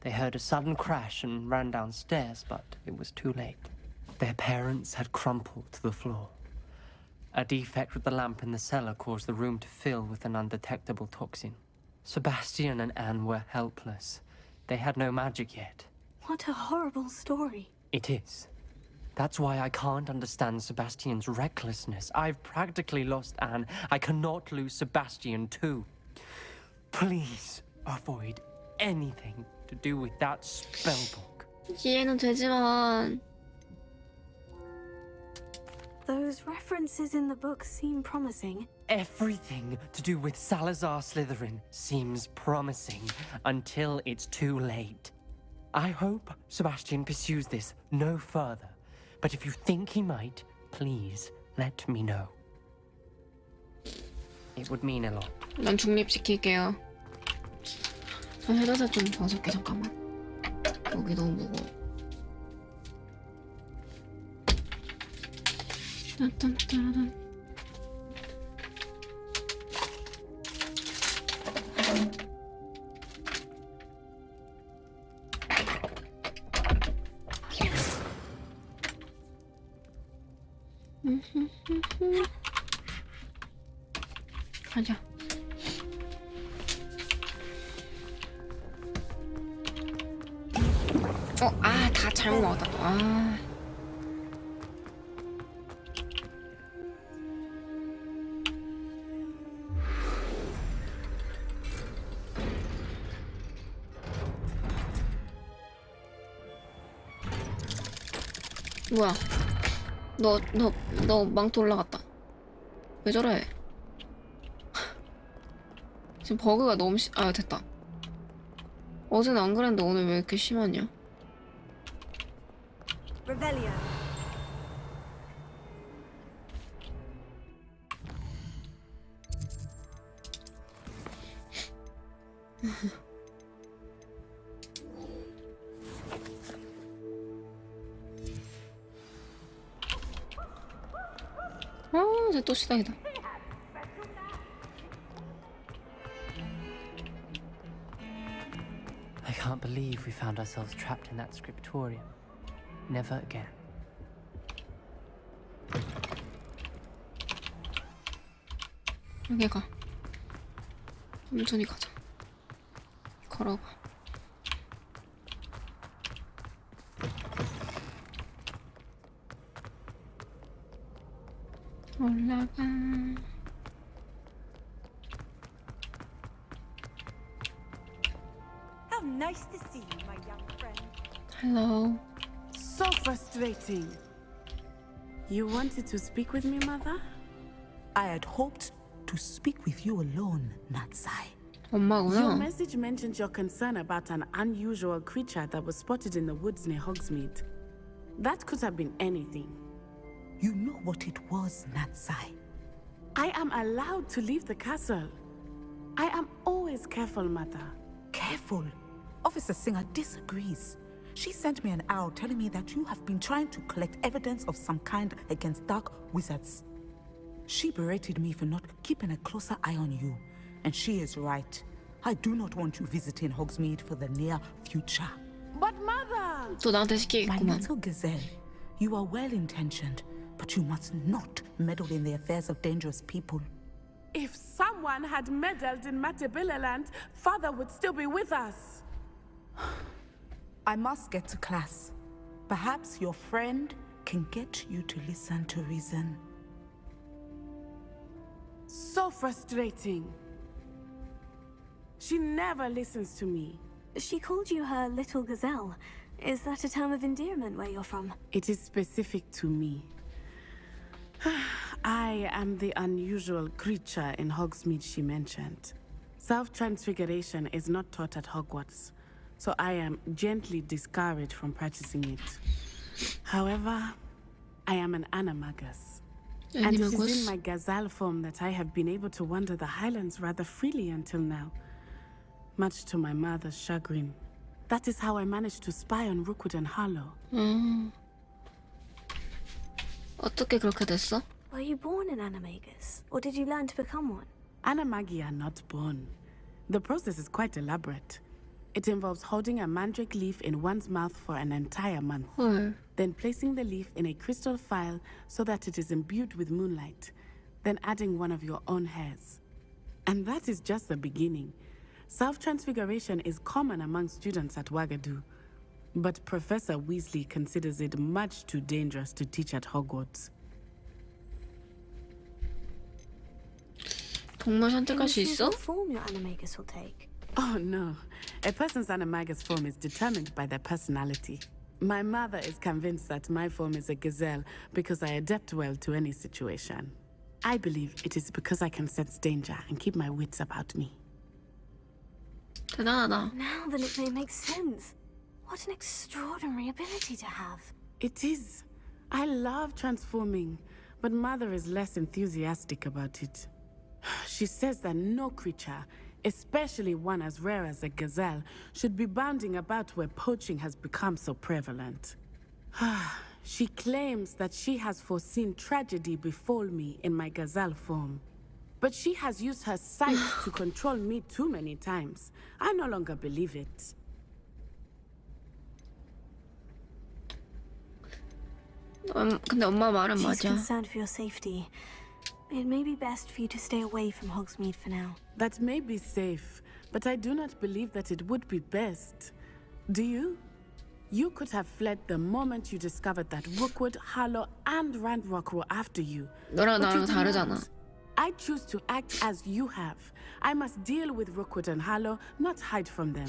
They heard a sudden crash and ran downstairs, but it was too late. Their parents had crumpled to the floor. A defect with the lamp in the cellar caused the room to fill with an undetectable toxin. Sebastian and Anne were helpless. They had no magic yet. What a horrible story. It is. That's why I can't understand Sebastian's recklessness. I've practically lost Anne. I cannot lose Sebastian too. Please avoid anything to do with that spellbook. 이해는 되지만 Those references in the book seem promising. Everything to do with Salazar Slytherin seems promising until it's too late. I hope Sebastian pursues this no further. But if you think he might, please let me know. It would mean a lot. 난 중립시킬게요. 저 헤드셋 좀 벗을게 잠깐만. 여기 너무 무거워. 딴딴따란. 가자. 다 잘못 먹었다 또. 뭐야? 너 망토 올라갔다. 왜 저래? 지금 버그가 너무 됐다. 어제는 안 그랬는데 오늘 왜 이렇게 심하냐? Revelio. 이제 또 시작이다. I can't believe we found ourselves trapped in that scriptorium. Never again. 여기 가. 천천히 가자. 걸어가. 올라가. How nice to see you, my young friend. Hello. So frustrating. You wanted to speak with me, Mother? I had hoped to speak with you alone, Natsai. Your message mentioned your concern about an unusual creature that was spotted in the woods near Hogsmeade. That could have been anything. You know what it was, Natsai. I am allowed to leave the castle. I am always careful, Mother. Careful? Officer Singer disagrees. She sent me an arrow telling me that you have been trying to collect evidence of some kind against dark wizards. She berated me for not keeping a closer eye on you. And she is right. I do not want you visiting Hogsmeade for the near future. But Mother! 또 나한테 시키겠구만. My little gazelle, you are well-intentioned, but you must not meddle in the affairs of dangerous people. If someone had meddled in Matabeleland, Father would still be with us. I must get to class. Perhaps your friend can get you to listen to reason. So frustrating. She never listens to me. She called you her little gazelle. Is that a term of endearment where you're from? It is specific to me. I am the unusual creature in Hogsmeade she mentioned. Self-transfiguration is not taught at Hogwarts, so I am gently discouraged from practicing it. However, I am an animagus. And it is in my gazelle form that I have been able to wander the Highlands rather freely until now. Much to my mother's chagrin. That is how I managed to spy on Rookwood and Harlow. 어떻게 그렇게 됐어? Were you born an animagus, or did you learn to become one? Animagi are not born. The process is quite elaborate. It involves holding a mandrake leaf in one's mouth for an entire month. Then placing the leaf in a crystal phial so that it is imbued with moonlight. Then adding one of your own hairs. And that is just the beginning. Self-transfiguration is common among students at Wagadu. But Professor Weasley considers it much too dangerous to teach at Hogwarts. 정말 선택할 수 있어? What form your animagus will take? Oh no. A person's animagus form is determined by their personality. My mother is convinced that my form is a gazelle because I adapt well to any situation. I believe it is because I can sense danger and keep my wits about me. 대단하다. Now then it may make sense. What an extraordinary ability to have. It is. I love transforming, but Mother is less enthusiastic about it. She says that no creature, especially one as rare as a gazelle, should be bounding about where poaching has become so prevalent. She claims that she has foreseen tragedy befall me in my gazelle form. But she has used her sight to control me too many times. I no longer believe it. 근데 엄마 말은 She's 맞아. concerned for your safety. It may be best for you to stay away from Hogsmeade for now. That may be safe, but I do not believe that it would be best. Do you? You could have fled the moment you discovered that Rookwood, Harlow, and Ranrock were after you. 너랑 But you 나랑 did 다르잖아. not. I choose to act as you have. I must deal with Rookwood and Harlow, not hide from them.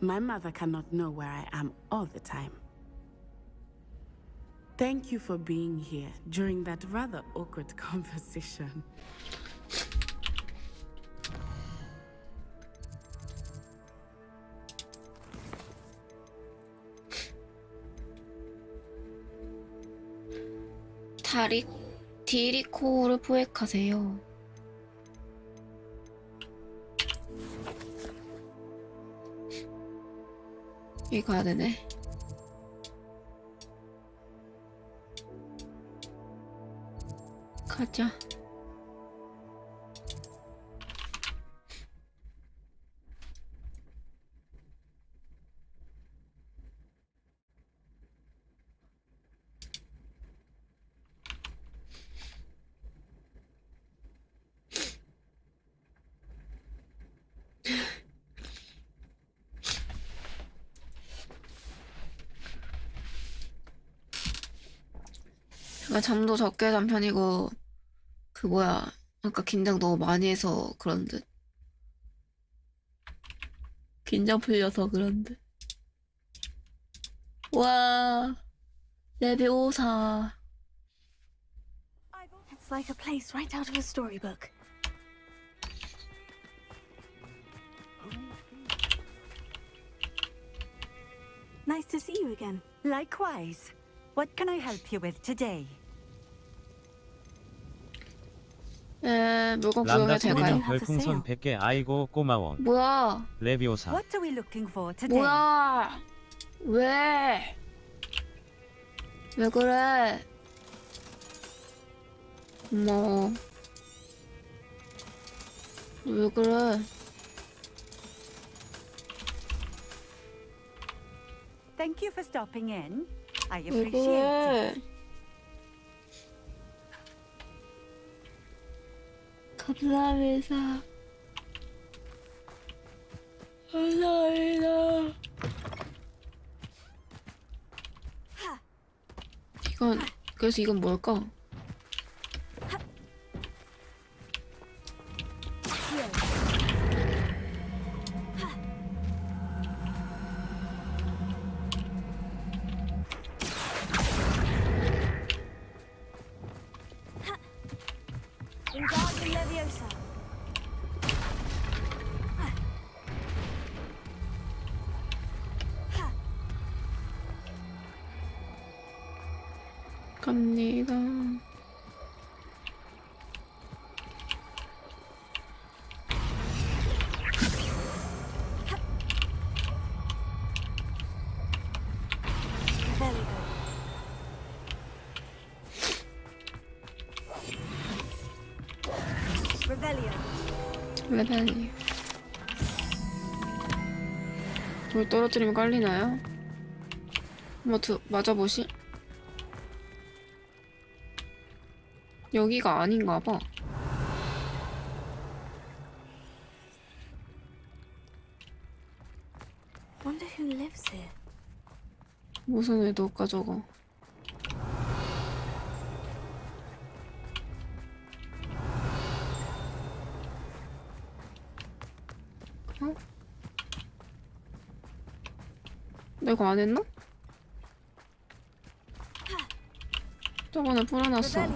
My mother cannot know where I am all the time. Thank you for being here during that rather awkward conversation. 디리코를 포획하세요. 여기 가야 되네. 가자. 제가 잠도 적게 잔 편이고 그 뭐야 아까 긴장 너무 많이 해서 그런 듯. 긴장 풀려서 그런 듯. 와 레비오사. It's like a place right out of a storybook. Nice to see you again. Likewise. What can I help you with today? 물건 구경해도 될까요? 별풍선 100개 아이고 고마워. 뭐야? 레비오사. What are we looking for today? 뭐야? 왜? 왜 그래? 고마워. 왜 그래? Thank you for stopping in. I 왜 appreciate 그래? it. 감사합니다. 감사합니다. 그래서 이건 뭘까? 갑니다. 레벨이. 돌 떨어뜨리면 깔리나요? 한번 맞아보시. 여기가 아닌가 봐. Wonder who lives here. 무슨 의도일까 저거. 어? 내가 안 했나? 저번에 풀어놨어.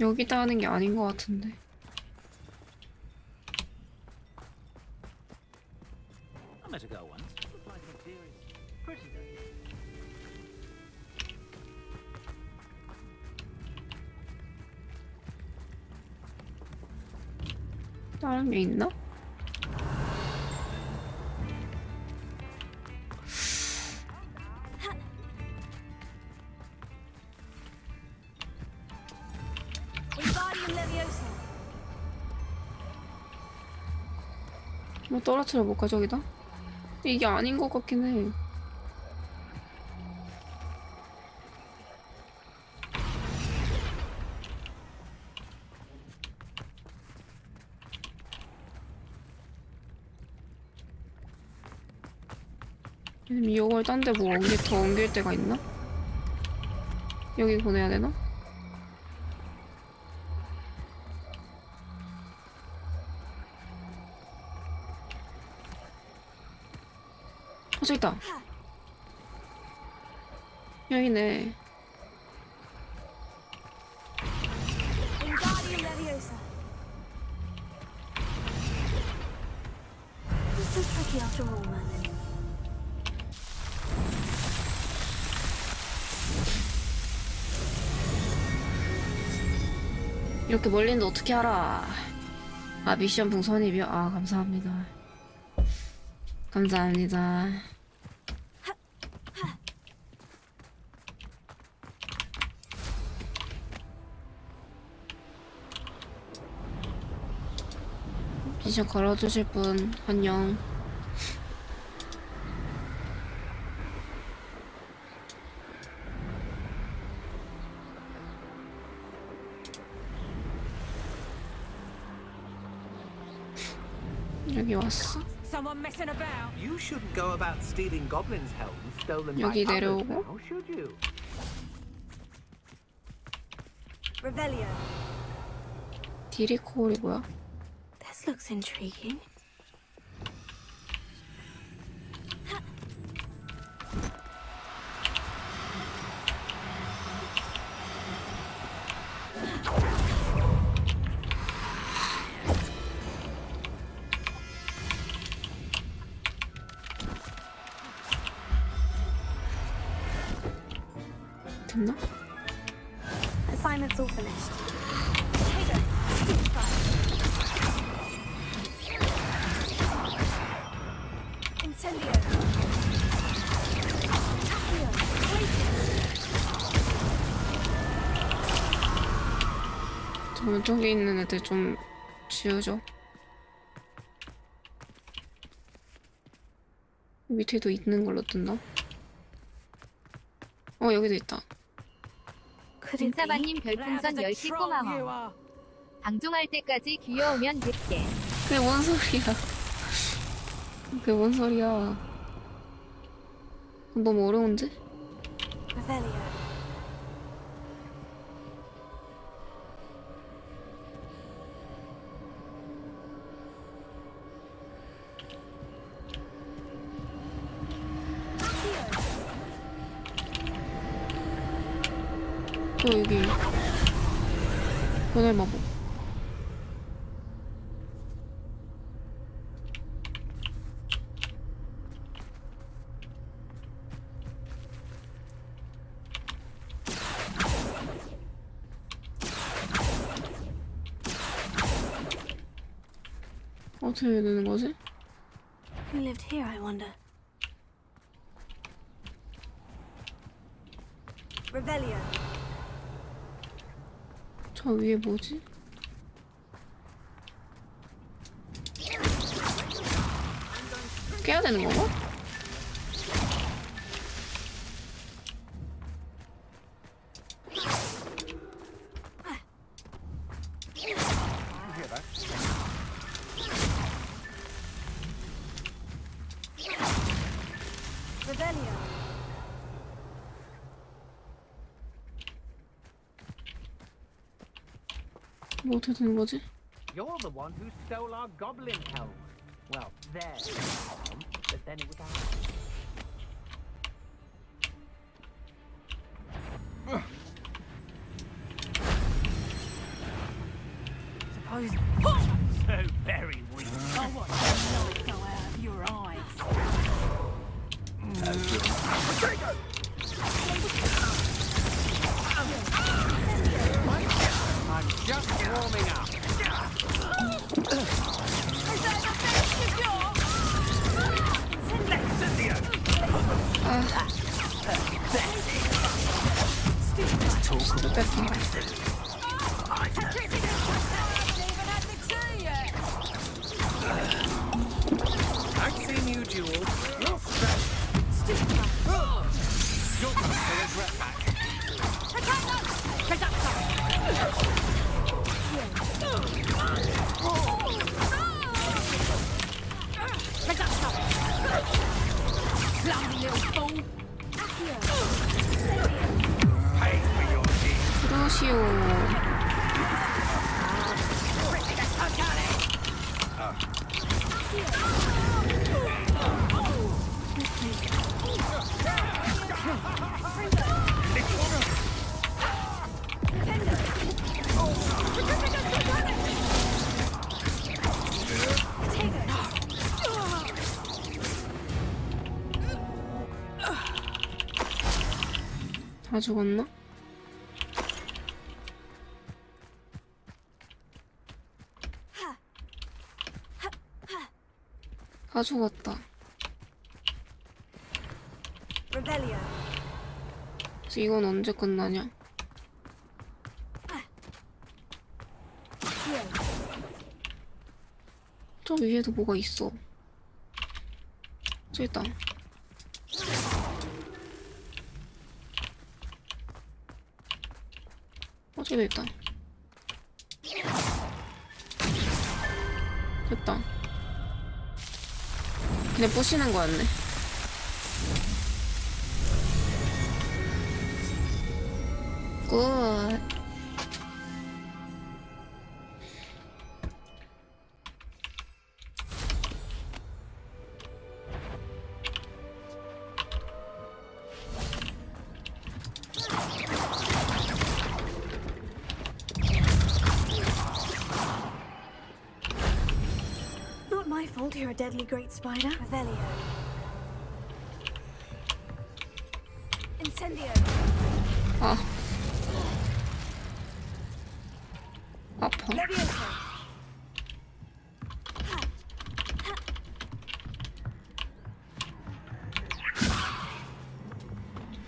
여기다 하는 게 아닌 것 같은데. 다른 게 있나? 뭐 떨어뜨려 볼까 저기다? 이게 아닌 것 같긴 해. 이걸 딴 데 뭐 더 옮길 데가 있나? 여기 보내야 되나? 저기 있다. 여기네. Wingardium Leviosa. It's so tricky after all, Merlin. 이렇게 멀리 있는데 어떻게 알아? 아, 미션 풍선이요? 아, 감사합니다. 감사합니다. 미션 걸어주실 분 안녕. 여기 왔어. Someone messing about. You shouldn't go about stealing goblins' helms stolen by 여기 others 내려오고. now, should you? Revelio. 디리콜이 뭐야? This looks intriguing. 됐나? Assignment's all finished. Incendio. Accio. 저 왼쪽에 있는 애들 좀 지우죠. 밑에도 있는 걸로 뜬다. 여기도 있다. 김사바님 별풍선 10시 고마워. 방종할 때까지 귀여우면 100개. 그게 뭔 소리야. 그게 뭔 소리야. 너무 어려운데? Revelio. 또 여기 보낼 마법. 어떻게 해야 되는 거지? Who lived here, I wonder? Revelio. 저 위에 뭐지? 깨야 되는 건가? Revelio. 뭐 어떻게 되는 거지? You're the one who stole our goblin helms. Well, theirs, but then it was ours. Suppose. So very weak. I want the light go out of your eyes. I'm just warming up. Is that the best of your? Incendio! few duels. You're fresh. You're going to regret that. Clumsy little fool. 그러시오. 다 죽었나? 다 죽었다. 그래서 이건 언제 끝나냐? 저 위에도 뭐가 있어. 저기 있다. 저기도 있다. 됐다. 그냥 부시는 거였네. 굿. Not my fault you're a deadly great spider. Revelio. Incendio. 아. 아파. Levioso.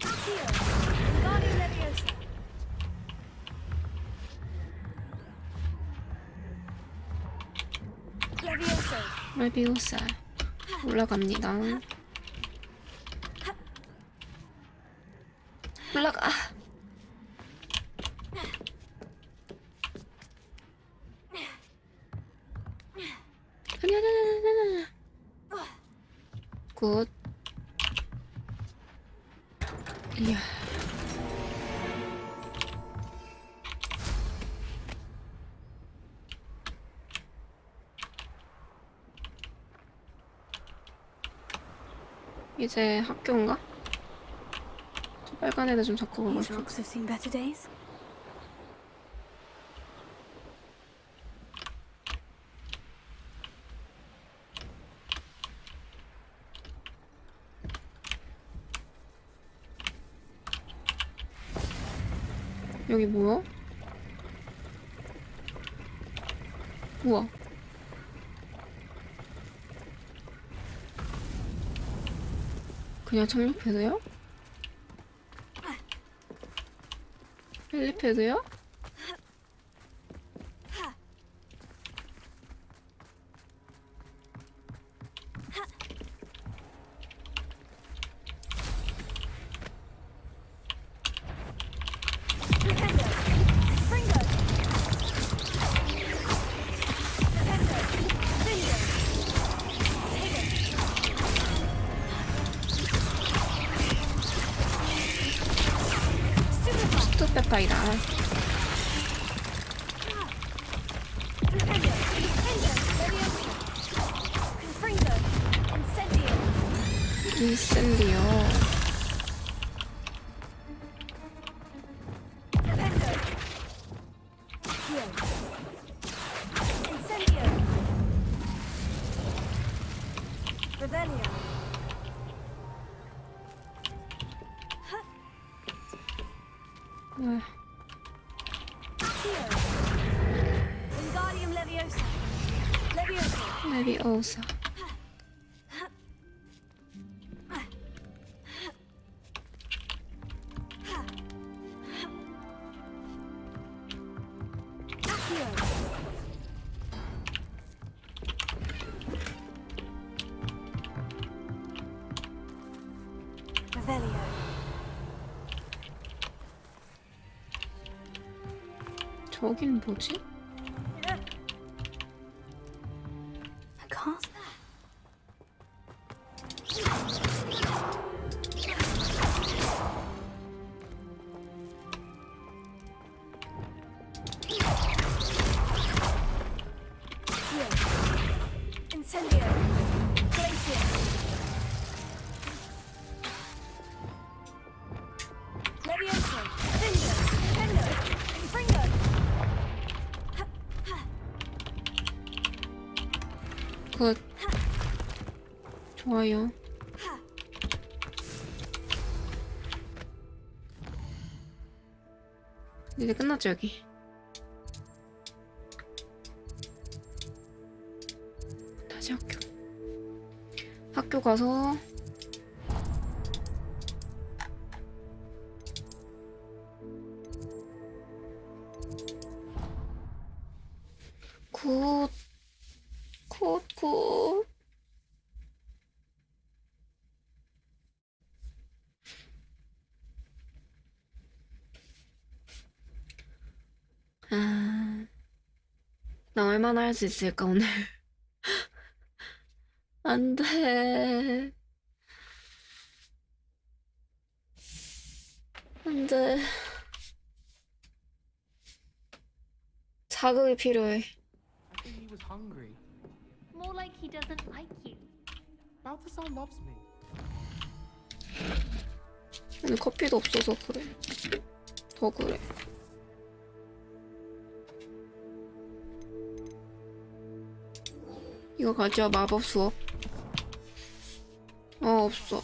Accio. Guardian Levioso. Levioso. 레비오사. 올라갑니다. 올라가. 아니야. 굿. 이야. 이제 학교인가? 저 빨간 애들 좀 잡고 가고 These 싶어. rocks have seen better days. 여기 뭐야? 우와. 그냥 착륙패드야? 헬리패드야? 스투페파이다. 인센디오. 레비오사. Revelio. 저긴 뭐지? A castle? Incendio. Glacier. Levioso. Finger. Fender. Fringo. 굿. 좋아요. 이제 끝났죠, 여기. 다시 학교. 학교 가서 굿. 굿. 아, 나 얼마나 할 수 있을까, 오늘? 안 돼. 안 돼. 자극이 필요해. I think he was hungry. More like he doesn't like you. Balthazar loves me. 오늘 커피도 없어서 그래. 더 그래. 이거 가져, 마법 수업. 없어.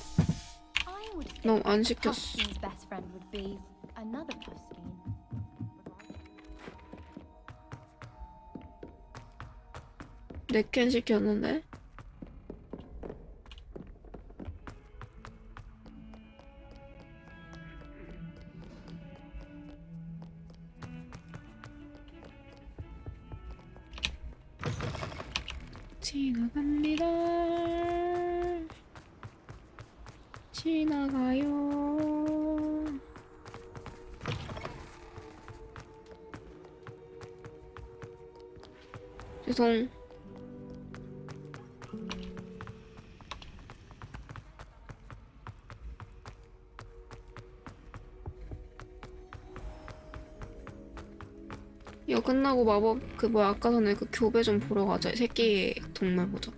너무 안 시켰어. Puffskein's best friend would be another Puffskein. 네 캔 시켰는데? 지나갑니다. 지나가요. 죄송. 이거 끝나고 마법 아까 전에 그 교배 좀 보러 가자. 새끼 동물 보자.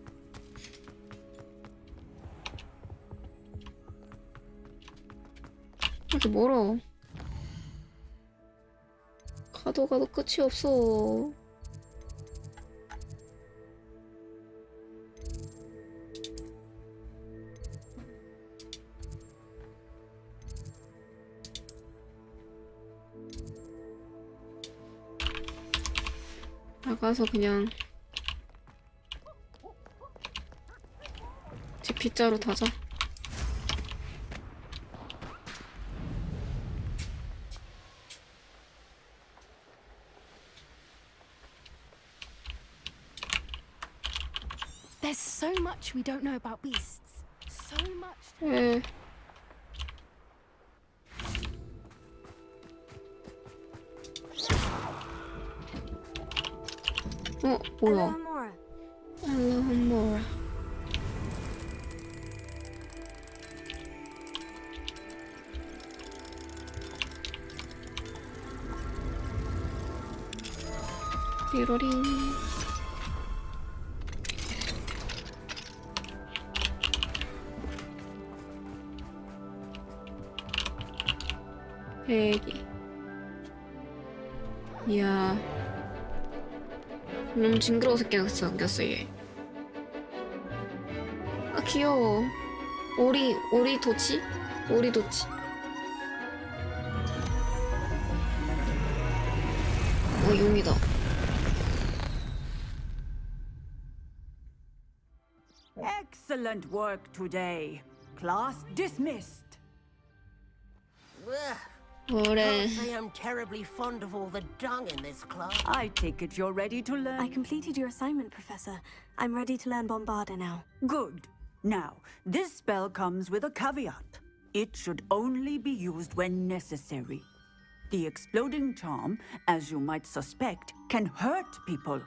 이렇게 멀어. 가도 끝이 없어. 나가서 그냥 집 빗자루 타자. There's so much we don't know about beasts. So much. 예. 뭐야? 알라모라. 띠로리. 배기. 이야. 너무 징그러워서 생겼어 얘. 아 귀여워. 오리 도치? 오리 도치. 용이다. Excellent work today. Class dismissed. 뭐래? Can't say I'm terribly fond of all the dung in this class. I take it you're ready to learn. I completed your assignment, Professor. I'm ready to learn Bombarda now. Good. Now, this spell comes with a caveat. It should only be used when necessary. The exploding charm, as you might suspect, can hurt people.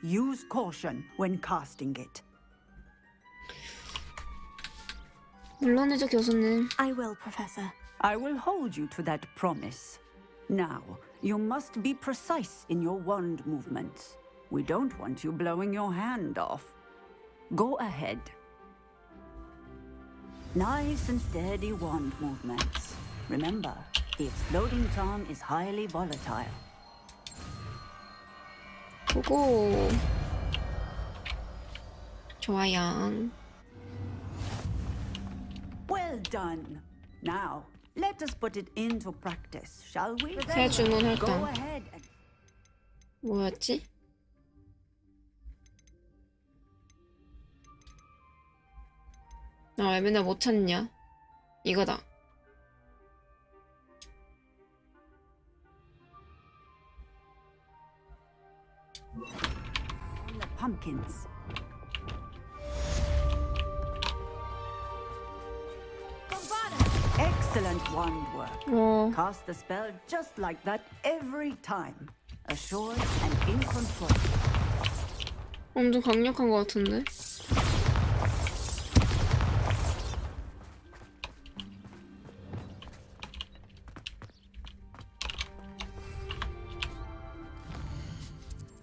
Use caution when casting it. 물론이죠, 교수님. I will, Professor. I will hold you to that promise. Now, you must be precise in your wand movements. We don't want you blowing your hand off. Go ahead. Nice and steady wand movements. Remember, the exploding charm is highly volatile. 보고. 좋아요. Well done. Now, let us put it into practice, shall we? 새 주문할까? Go ahead and... 뭐였지? 나 왜 맨날 못 찾냐? 이거다. The pumpkins. Excellent wand work. Cast the spell just like that every time. Assured and in control. 엄청 강력한 것 같은데?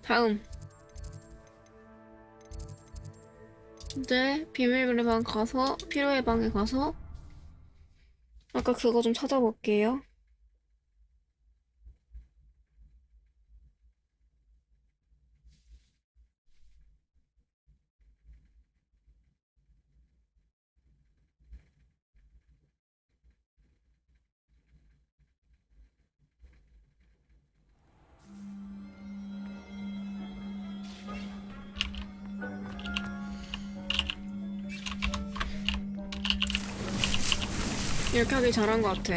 다음. 이제 비밀의 방 가서 필요의 방에 가서 아까 그거 좀 찾아볼게요. 이렇게 하길 잘한 것 같아.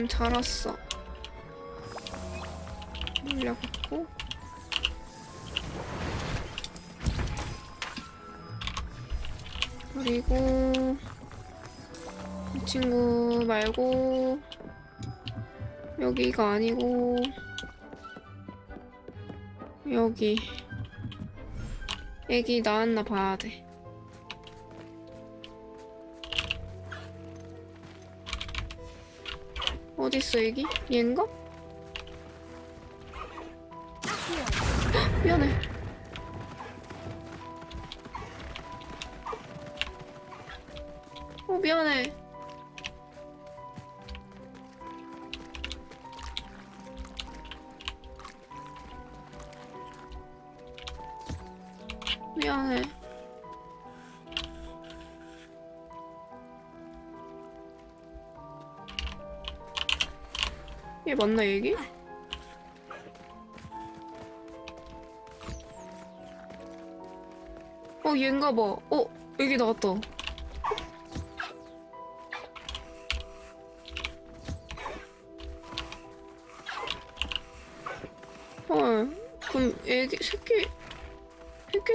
잘 왔어. 물려갖고. 그리고 이 친구 말고 여기가 아니고 여기 애기 낳았나 봐야 돼. 어딨어 애기? 얘인가? 헉, 미안해. 미안해. 미안해. 얘 맞나 얘기? 얘인가 봐. 얘기 나왔다. 그럼 애기 새끼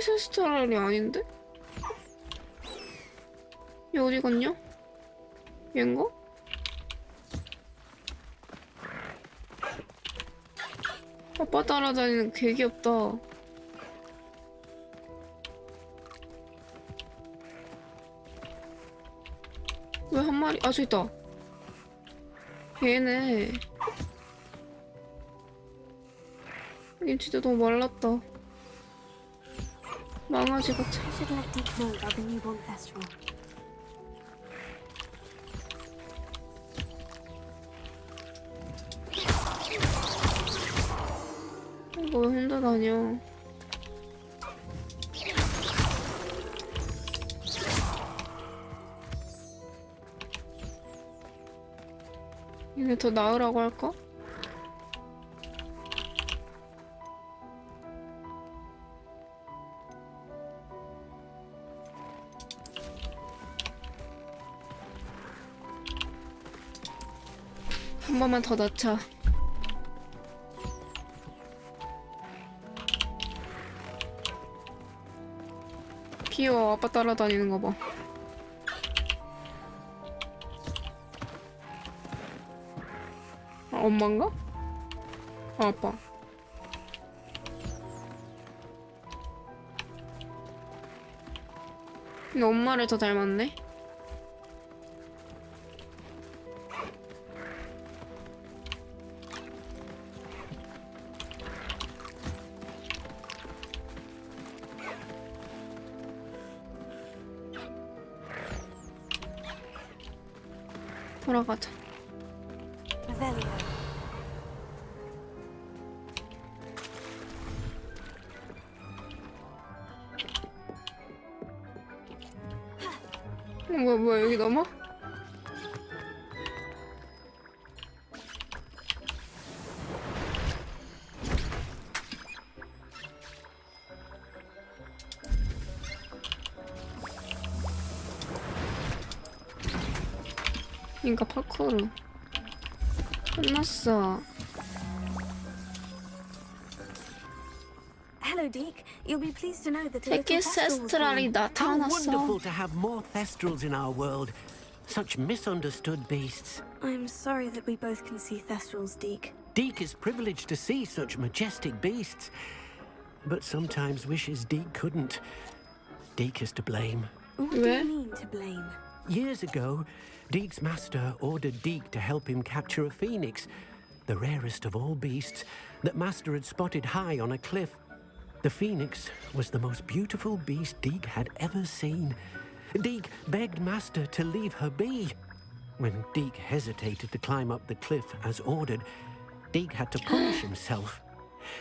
세스타랄이 아닌데? 얘 어디 갔냐? 얘인가? 아빠 따라다니는 개 귀엽다. 왜 한 마리? 아, 저기 있다. 얘네. 얘 진짜 너무 말랐다. 망아지 같아. I should let Dick know about the newborn festival. 이거 왜 혼자 다녀? 얘네 더 나으라고 할까? 한 번만 더 넣자. 귀여워. 아빠 따라다니는 거 봐. 아, 엄마인가? 아, 아빠. 근데 엄마를 더 닮았네? 돌아가자. 뭐야 여기 넘어? 그러니까 파쿠르 끝났어. Hello, Deke. You'll be pleased to know that 세계 세스트랄이 How 나타났어. wonderful to have more thestrals in our world. Such misunderstood beasts. I'm sorry that we both can see thestrals, Deke. Deke is privileged to see such majestic beasts, but sometimes wishes Deke couldn't. Deke is to blame. What do you mean to blame? Years ago, Deke's master ordered Deke to help him capture a phoenix, the rarest of all beasts that master had spotted high on a cliff. The phoenix was the most beautiful beast Deke had ever seen. Deke begged master to leave her be. When Deke hesitated to climb up the cliff as ordered, Deke had to punish himself.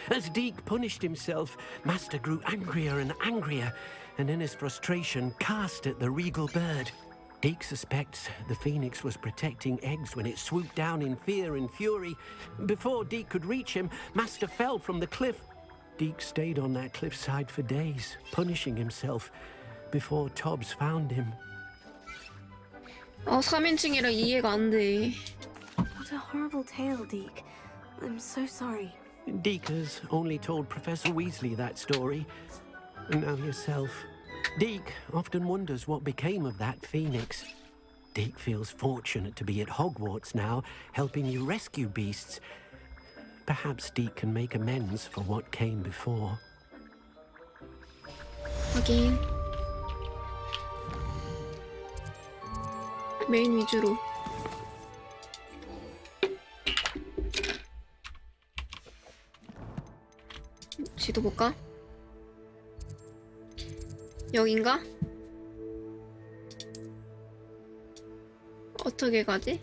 As Deke punished himself, master grew angrier and angrier, and in his frustration cast at the regal bird. Deke suspects the phoenix was protecting eggs when it swooped down in fear and fury. Before Deke could reach him, master fell from the cliff. Deke stayed on that cliffside for days, punishing himself, before Tobbs found him. 3인칭이라 이해가 안 돼. What a horrible tale, Deke. I'm so sorry. Deke has only told Professor Weasley that story. And now yourself. Deke often wonders what became of that phoenix. Deke feels fortunate to be at Hogwarts now, helping you rescue beasts. Perhaps Deke can make amends for what came before. 확인. 메인 위주로. 지도 볼까? 여긴가? 어떻게 가지?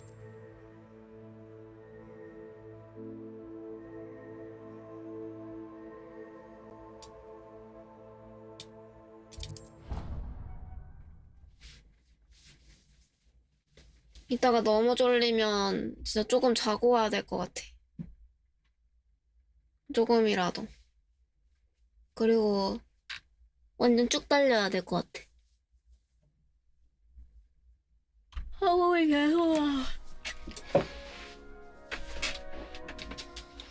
이따가 너무 졸리면 진짜 조금 자고 와야 될 것 같아. 조금이라도. 그리고 완전 쭉 달려야 될 것 같아. 하고 계속 와.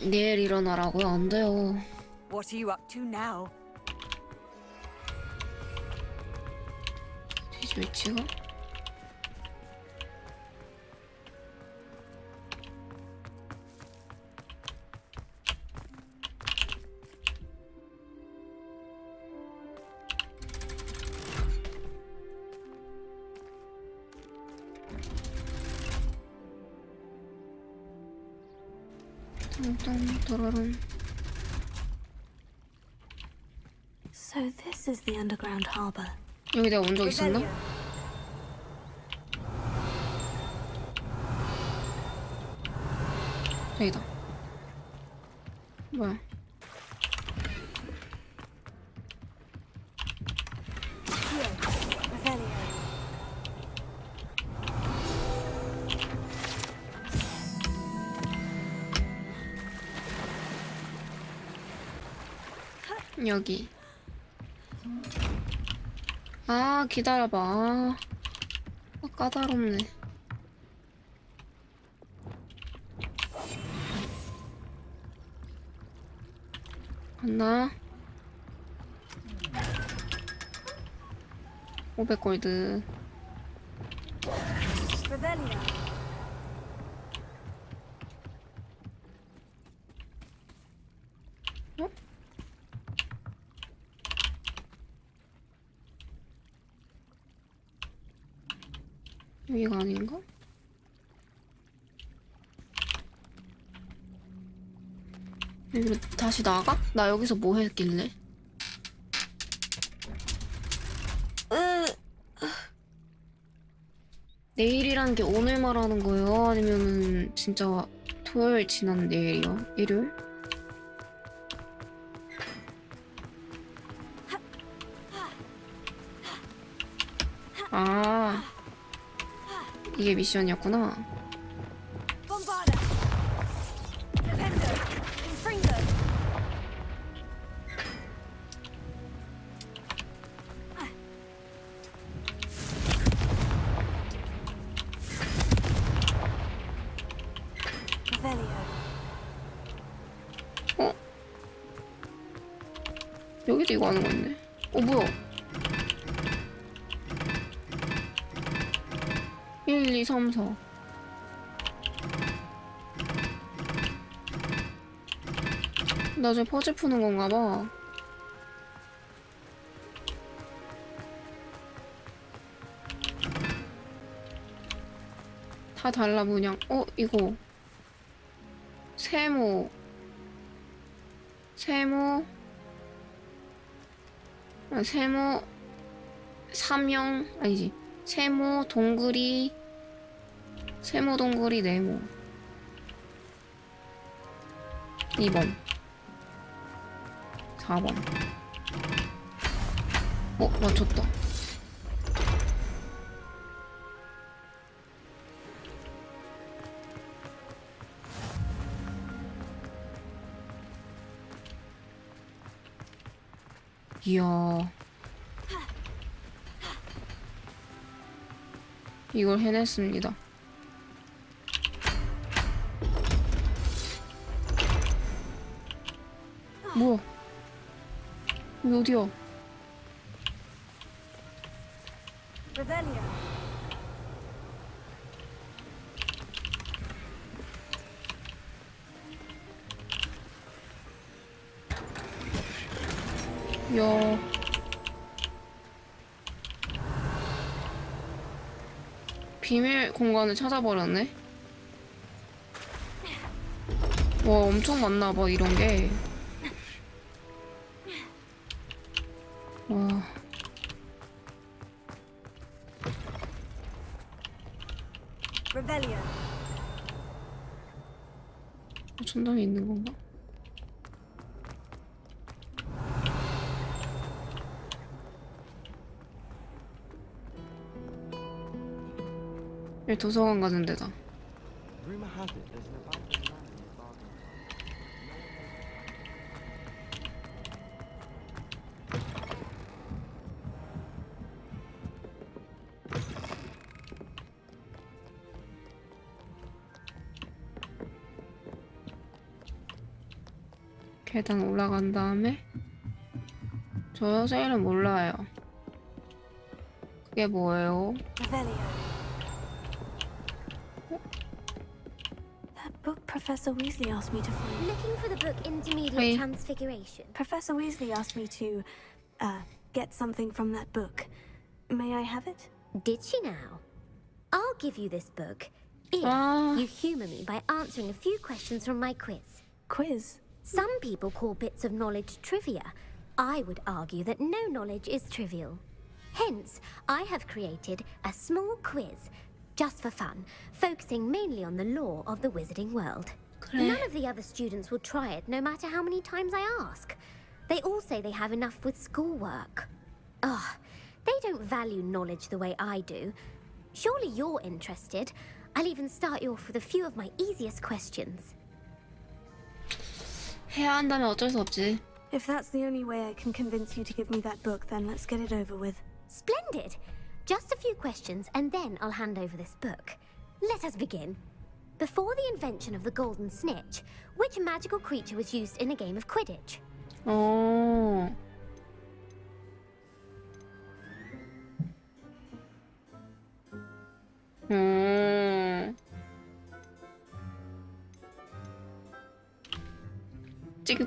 내일 일어나라고요? 안 돼요. What are you up to now? 뒤지 위치가? So this is the underground harbor. 여기 내가 온 적 있었나? 여기다. 뭐야? 여기. 아, 기다려봐. 까다롭네. 하나 500골드. 어? 여기가 아닌가? 여기로 다시 나가? 나 여기서 뭐 했길래? 내일이라는 게 오늘 말하는 거예요? 아니면은 진짜 토요일 지난 내일이요? 일요일? 아, 이게 미션이었구나. 어? 여기도 이거 하는 거 있네. 뭐야? 1, 2, 3, 4. 나중에 퍼즐 푸는 건가 봐. 다 달라 문양. 이거 세모 삼형 아니지. 세모 동그리 네모. 2번 4번. 맞췄다. 이야, 이걸 해냈습니다. 뭐야? 여기 어디야? 야, 비밀 공간을 찾아버렸네. 와, 엄청 많나봐 이런 게. 와. 전당에 있는 건가? 여기 도서관 가는 데다. 계단 올라간 다음에 저 여자 이름 몰라요. 그게 뭐예요? Book Professor Weasley asked me to find. Looking for the book Intermediate Hey. Transfiguration. Professor Weasley asked me to, get something from that book. May I have it? Did she now? I'll give you this book if you humour me by answering a few questions from my quiz. Quiz? Some people call bits of knowledge trivia. I would argue that no knowledge is trivial. Hence, I have created a small quiz, just for fun, focusing mainly on the lore of the wizarding world. None of the other students will try it, no matter how many times I ask. They all say they have enough with schoolwork. Ugh, they don't value knowledge the way I do. Surely you're interested. I'll even start you off with a few of my easiest questions. 해야 한다면 어쩔 수 없지. If that's the only way I can convince you to give me that book, then let's get it over with. Splendid! Just a few questions and then I'll hand over this book. Let us begin. Before the invention of the golden snitch, which magical creature was used in a game of Quidditch? 어.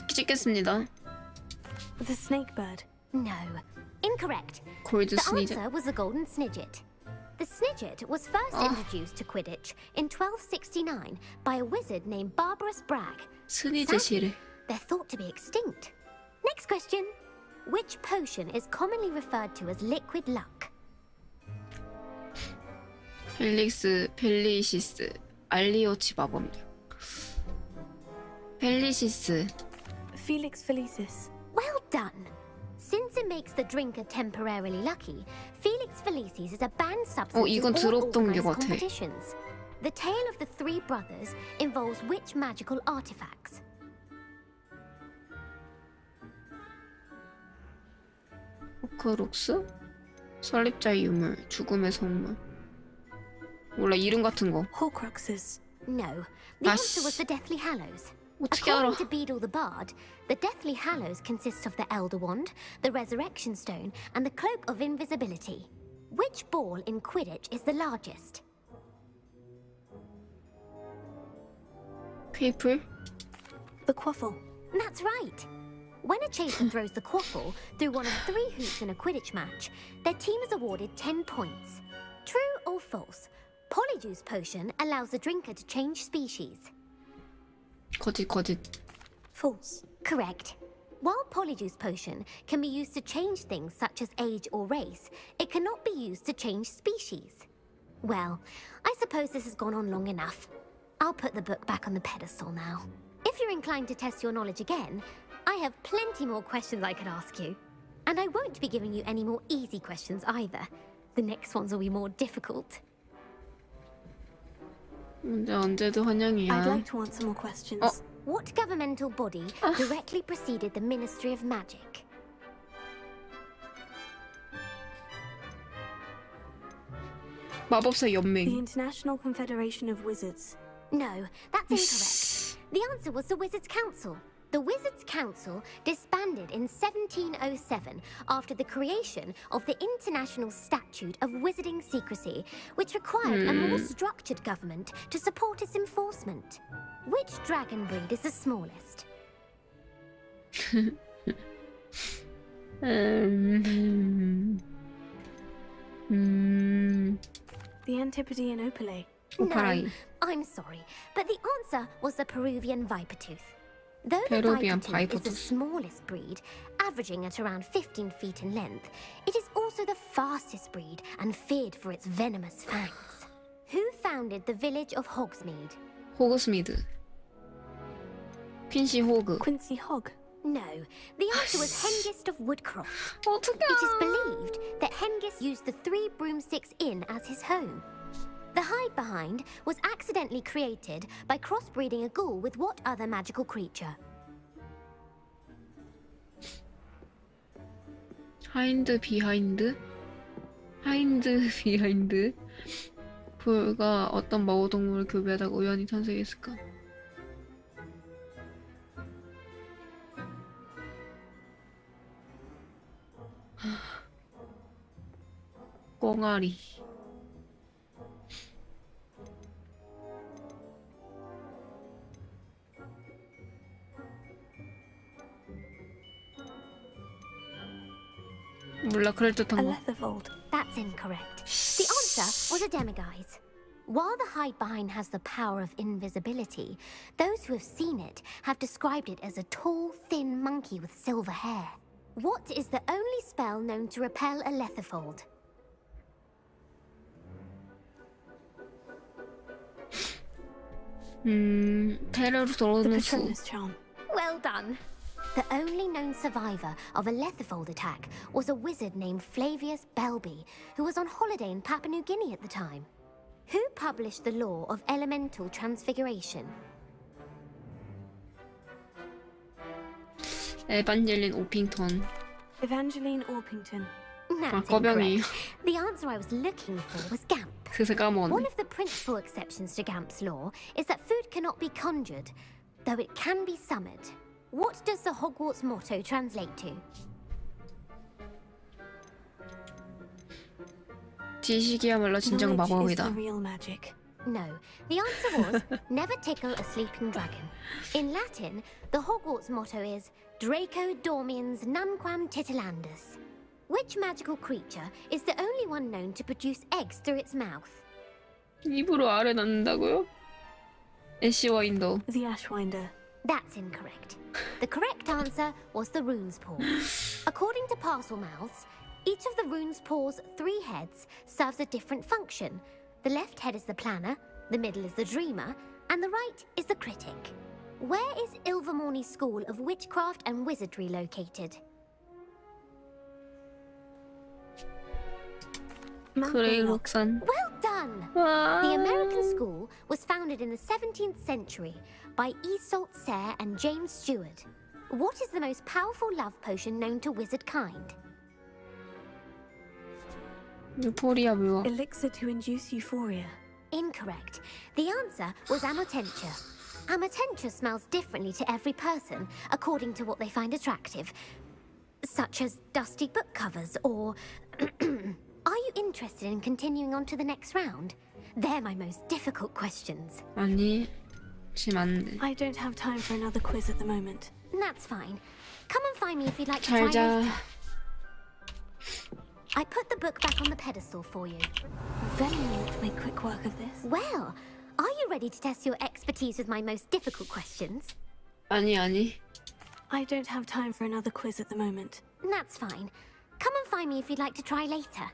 찍겠습니다. The snake bird. No. Incorrect. 골드 The 스니저. answer was the golden snidget. The snidget was first introduced to Quidditch in 1269 by a wizard named Barbarous Bragg. 스니저시래. They're thought to be extinct. Next question. Which potion is commonly referred to as liquid luck? 벨리시스, 알리오치 마법력. 벨리시스. Felix Felicis. Well done. Since it makes the drinker temporarily lucky, Felix Felicis is a banned substance in 이건 all 들었던 게 organized 같아. competitions. The tale of the three brothers involves which magical artifacts? 호크룩스? 설립자의 유물, 죽음의 선물. 몰라, 이름 같은 거. Horcruxes. No. The answer was the Deathly Hallows. 어떻게 알아? According to Beedle the Bard, the Deathly Hallows consists of the Elder Wand, the Resurrection Stone, and the Cloak of Invisibility. Which ball in Quidditch is the largest? 페이플? The quaffle. That's right. When a chaser throws the quaffle through one of 3 hoops in a Quidditch match, their team is awarded 10 points. True or false? Polyjuice Potion allows the drinker to change species. 거짓. False. Correct. While Polyjuice Potion can be used to change things such as age or race, it cannot be used to change species. Well, I suppose this has gone on long enough. I'll put the book back on the pedestal now. If you're inclined to test your knowledge again, I have plenty more questions I could ask you. And I won't be giving you any more easy questions either. The next ones will be more difficult. 언제도 환영이야. I'd like to answer more questions. What governmental body directly preceded the Ministry of Magic? 마법사 The 연맹. International Confederation of Wizards. No, that's incorrect. The answer was the Wizards' Council. The Wizards' Council disbanded in 1707 after the creation of the International Statute of Wizarding Secrecy, which required a more structured government to support its enforcement. Which dragon breed is the smallest? The Antipodean Opale. No, I'm sorry, but the answer was the Peruvian Vipertooth. Though the Peruvian Vipertooth is the Vipertooth. smallest breed, averaging at around 15 feet in length, it is also the fastest breed and feared for its venomous fangs. Who founded the village of Hogsmeade? 호그스미드. 퀸시 호그. Quincy Hogg. No, the answer was Hengist of Woodcroft. 어떡해. It is believed that Hengist used the 3 Broomsticks Inn as his home. The hide behind was accidentally created by crossbreeding a ghoul with what other magical creature? 하인드 비하인드? 하인드 비하인드? 불가 어떤 마오동물을 교배하다가 우연히 탄생했을까? 꽁아리. 몰라, 그럴듯한 거. That's incorrect. The answer was a demiguise. While the hide behind has the power of invisibility, those who have seen it have described it as a tall, thin monkey with silver hair. What is the only spell known to repel a lethifold? 테러로 들어오는 수. Well done. The only known survivor of a lethifold attack was a wizard named Flavius Belby, who was on holiday in Papua New Guinea at the time. Who published the law of elemental transfiguration? 에반젤린 오핑턴. Evangeline Orpington. That's 꺼병이. incorrect. The answer I was looking for was Gamp. 그새 까먹었네. One of the principal exceptions to Gamp's law is that food cannot be conjured, though it can be summoned. What does the Hogwarts motto translate to? 지식이야말로 진정 Knowledge is 마법이다. the real magic. No, the answer was never tickle a sleeping dragon. In Latin, the Hogwarts motto is Draco dormiens nunquam titilandus. Which magical creature is the only one known to produce eggs through its mouth? 입으로 알을 낳는다고요? 애쉬와인더. The Ashwinder. That's incorrect. The correct answer was the rune's paw. According to parcel mouths, each of the rune's paw's 3 heads serves a different function. The left head is the planner, the middle is the dreamer, and the right is the critic. Where is Ilvermorny School of Witchcraft and Wizardry located? 그레이록산. Well done! The American school was founded in the 17th century by Isolde Sayre and James Stewart. What is the most powerful love potion known to wizard kind? 유포리아 묘학. Elixir to induce euphoria. Incorrect. The answer was Amotentia. Amotentia smells differently to every person, according to what they find attractive, such as dusty book covers or... Are you interested in continuing on to the next round? They're my most difficult questions. 아니, 지금 안 돼. I don't have time for another quiz at the moment. That's fine. Come and find me if you'd like to try 잘 자. later. I put the book back on the pedestal for you. Very well to make quick work of this. Well, are you ready to test your expertise with my most difficult questions? 아니. I don't have time for another quiz at the moment. That's fine. Come and find me if you'd like to try later.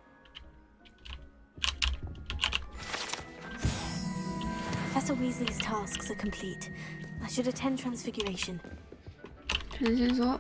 Professor Weasley's tasks are complete. I should attend Transfiguration. 변신 수업.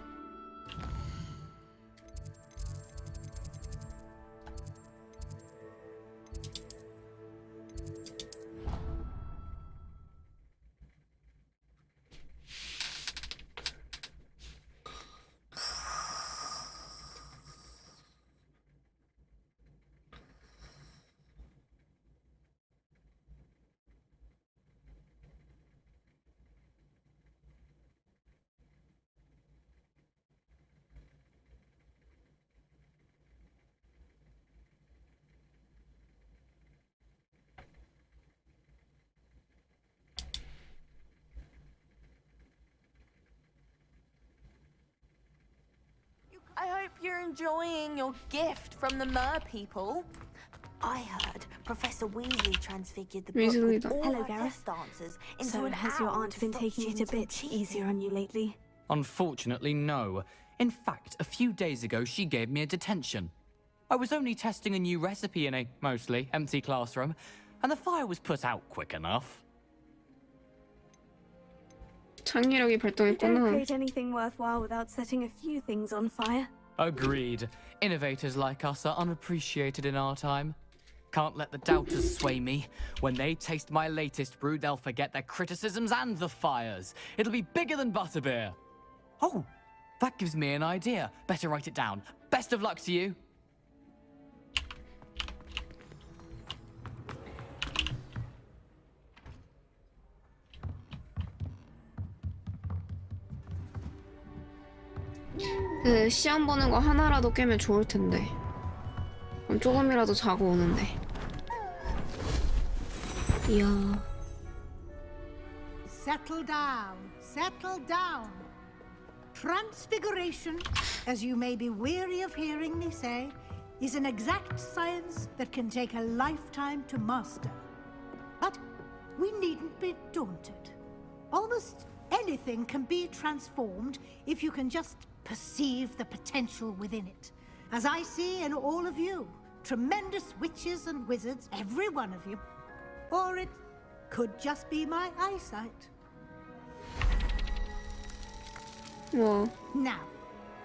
I hope you're enjoying your gift from the Mer people. I heard Professor Weasley transfigured the book with all Hello, our Gareth. test answers into So an has your owl aunt to been stop taking it a students from bit cheating? easier on you lately? Unfortunately, no. In fact, a few days ago, she gave me a detention. I was only testing a new recipe in a mostly empty classroom, and the fire was put out quick enough. 창의력이 You don't 발동했구나. create anything worthwhile without setting a few things on fire. Agreed. Innovators like us are unappreciated in our time. Can't let the doubters sway me. When they taste my latest brew, they'll forget their criticisms and the fires. It'll be bigger than butterbeer. Oh, that gives me an idea. Better write it down. Best of luck to you. 그 시험 보는 거 하나라도 깨면 좋을 텐데. 그럼 조금이라도 자고 오는데. 이야. Settle down, settle down. Transfiguration, as you may be weary of hearing me say, is an exact science that can take a lifetime to master. But we needn't be daunted. Almost anything can be transformed if you can just perceive the potential within it. As I see in all of you, tremendous witches and wizards, every one of you. Or it could just be my eyesight. 와. Now,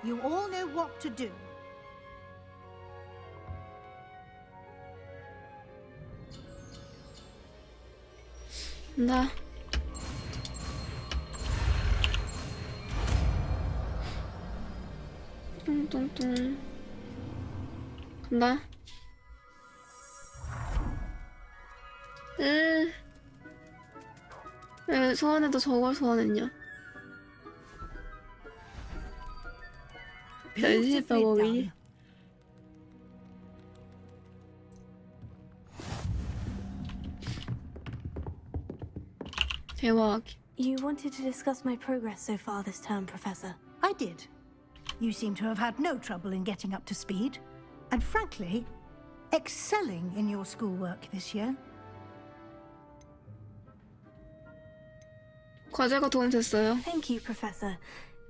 you all know what to do. 나. 뚱뚱뚱. 간다. 왜 소원해도 저걸 소원했냐? 변신했다 거기. 대박. You wanted to discuss my progress so far this term, Professor. I did. You seem to have had no trouble in getting up to speed, and frankly, excelling in your schoolwork this year. 과제가 도움됐어요. Thank you, Professor.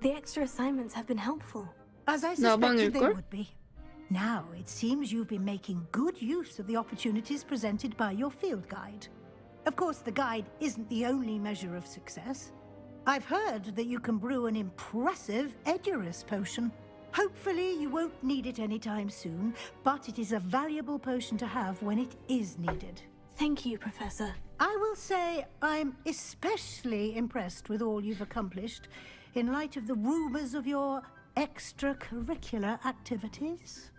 The extra assignments have been helpful. As I suspected they would be. Now, it seems you've been making good use of the opportunities presented by your field guide. Of course, the guide isn't the only measure of success. I've heard that you can brew an impressive Edurus potion. Hopefully, you won't need it anytime soon, but it is a valuable potion to have when it is needed. Thank you, Professor. I will say I'm especially impressed with all you've accomplished in light of the rumors of your extracurricular activities.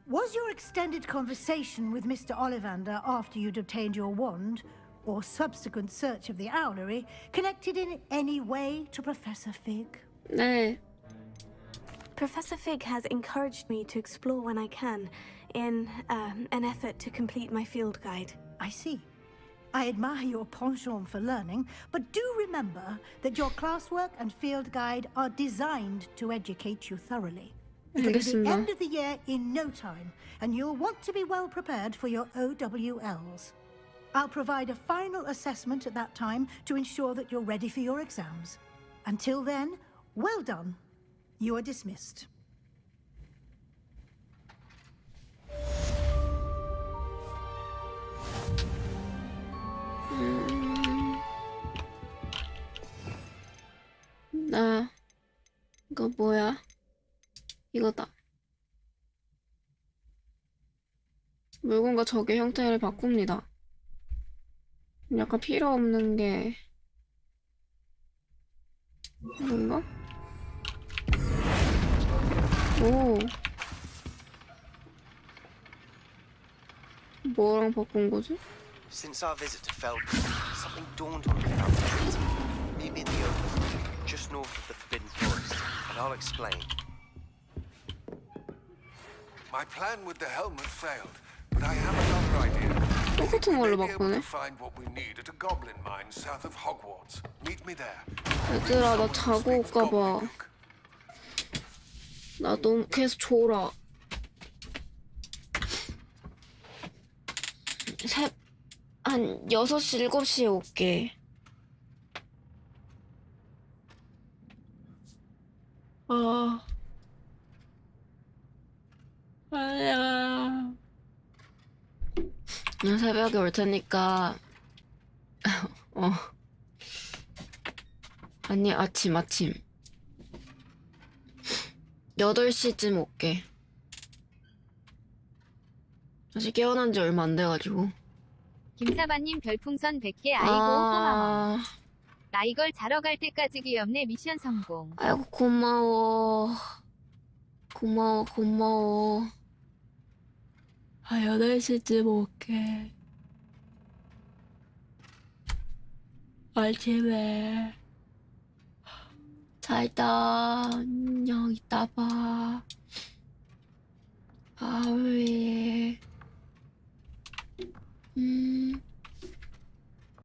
Was your extended conversation with Mr. Ollivander after you'd obtained your wand, or subsequent search of the owlery, connected in any way to Professor Fig? 네. Professor Fig has encouraged me to explore when I can, in an effort to complete my field guide. I see. I admire your penchant for learning, but do remember that your classwork and field guide are designed to educate you thoroughly. It'll be the end of the year in no time, and you'll want to be well prepared for your OWLs. I'll provide a final assessment at that time to ensure that you're ready for your exams. Until then, well done. You are dismissed. 나 이거 뭐야? 이거다. 물건과 적의 형태를 바꿉니다. 약간 필요 없는 게 뭔가? 오. 뭐랑 바꾼 거지? Since our visit to Feldberg, something dawned on me about the treaty. Meet me in the open, just north of the Forbidden Forest, and I'll explain. My plan with the helmet failed, but I have another idea. 똑같은 걸로 Maybe able 바꾸네. to find what we need at a goblin mine south of Hogwarts. Meet me there. 얘들아, 나 자고 올까봐. 나 너무 계속 졸아. 한 6시, 7시에 올게. 아니야. 난 새벽에 올 테니까. 아니, 아침. 8시쯤 올게. 사실 깨어난 지 얼마 안 돼가지고. 김사바님 별풍선 100개 아이고 고마워. 나 이걸 자러 갈 때까지 귀엽네. 미션 성공. 아이고 고마워. 8시쯤 올게. 아침에. 잘 있다. 안녕. 이따 봐. 바위.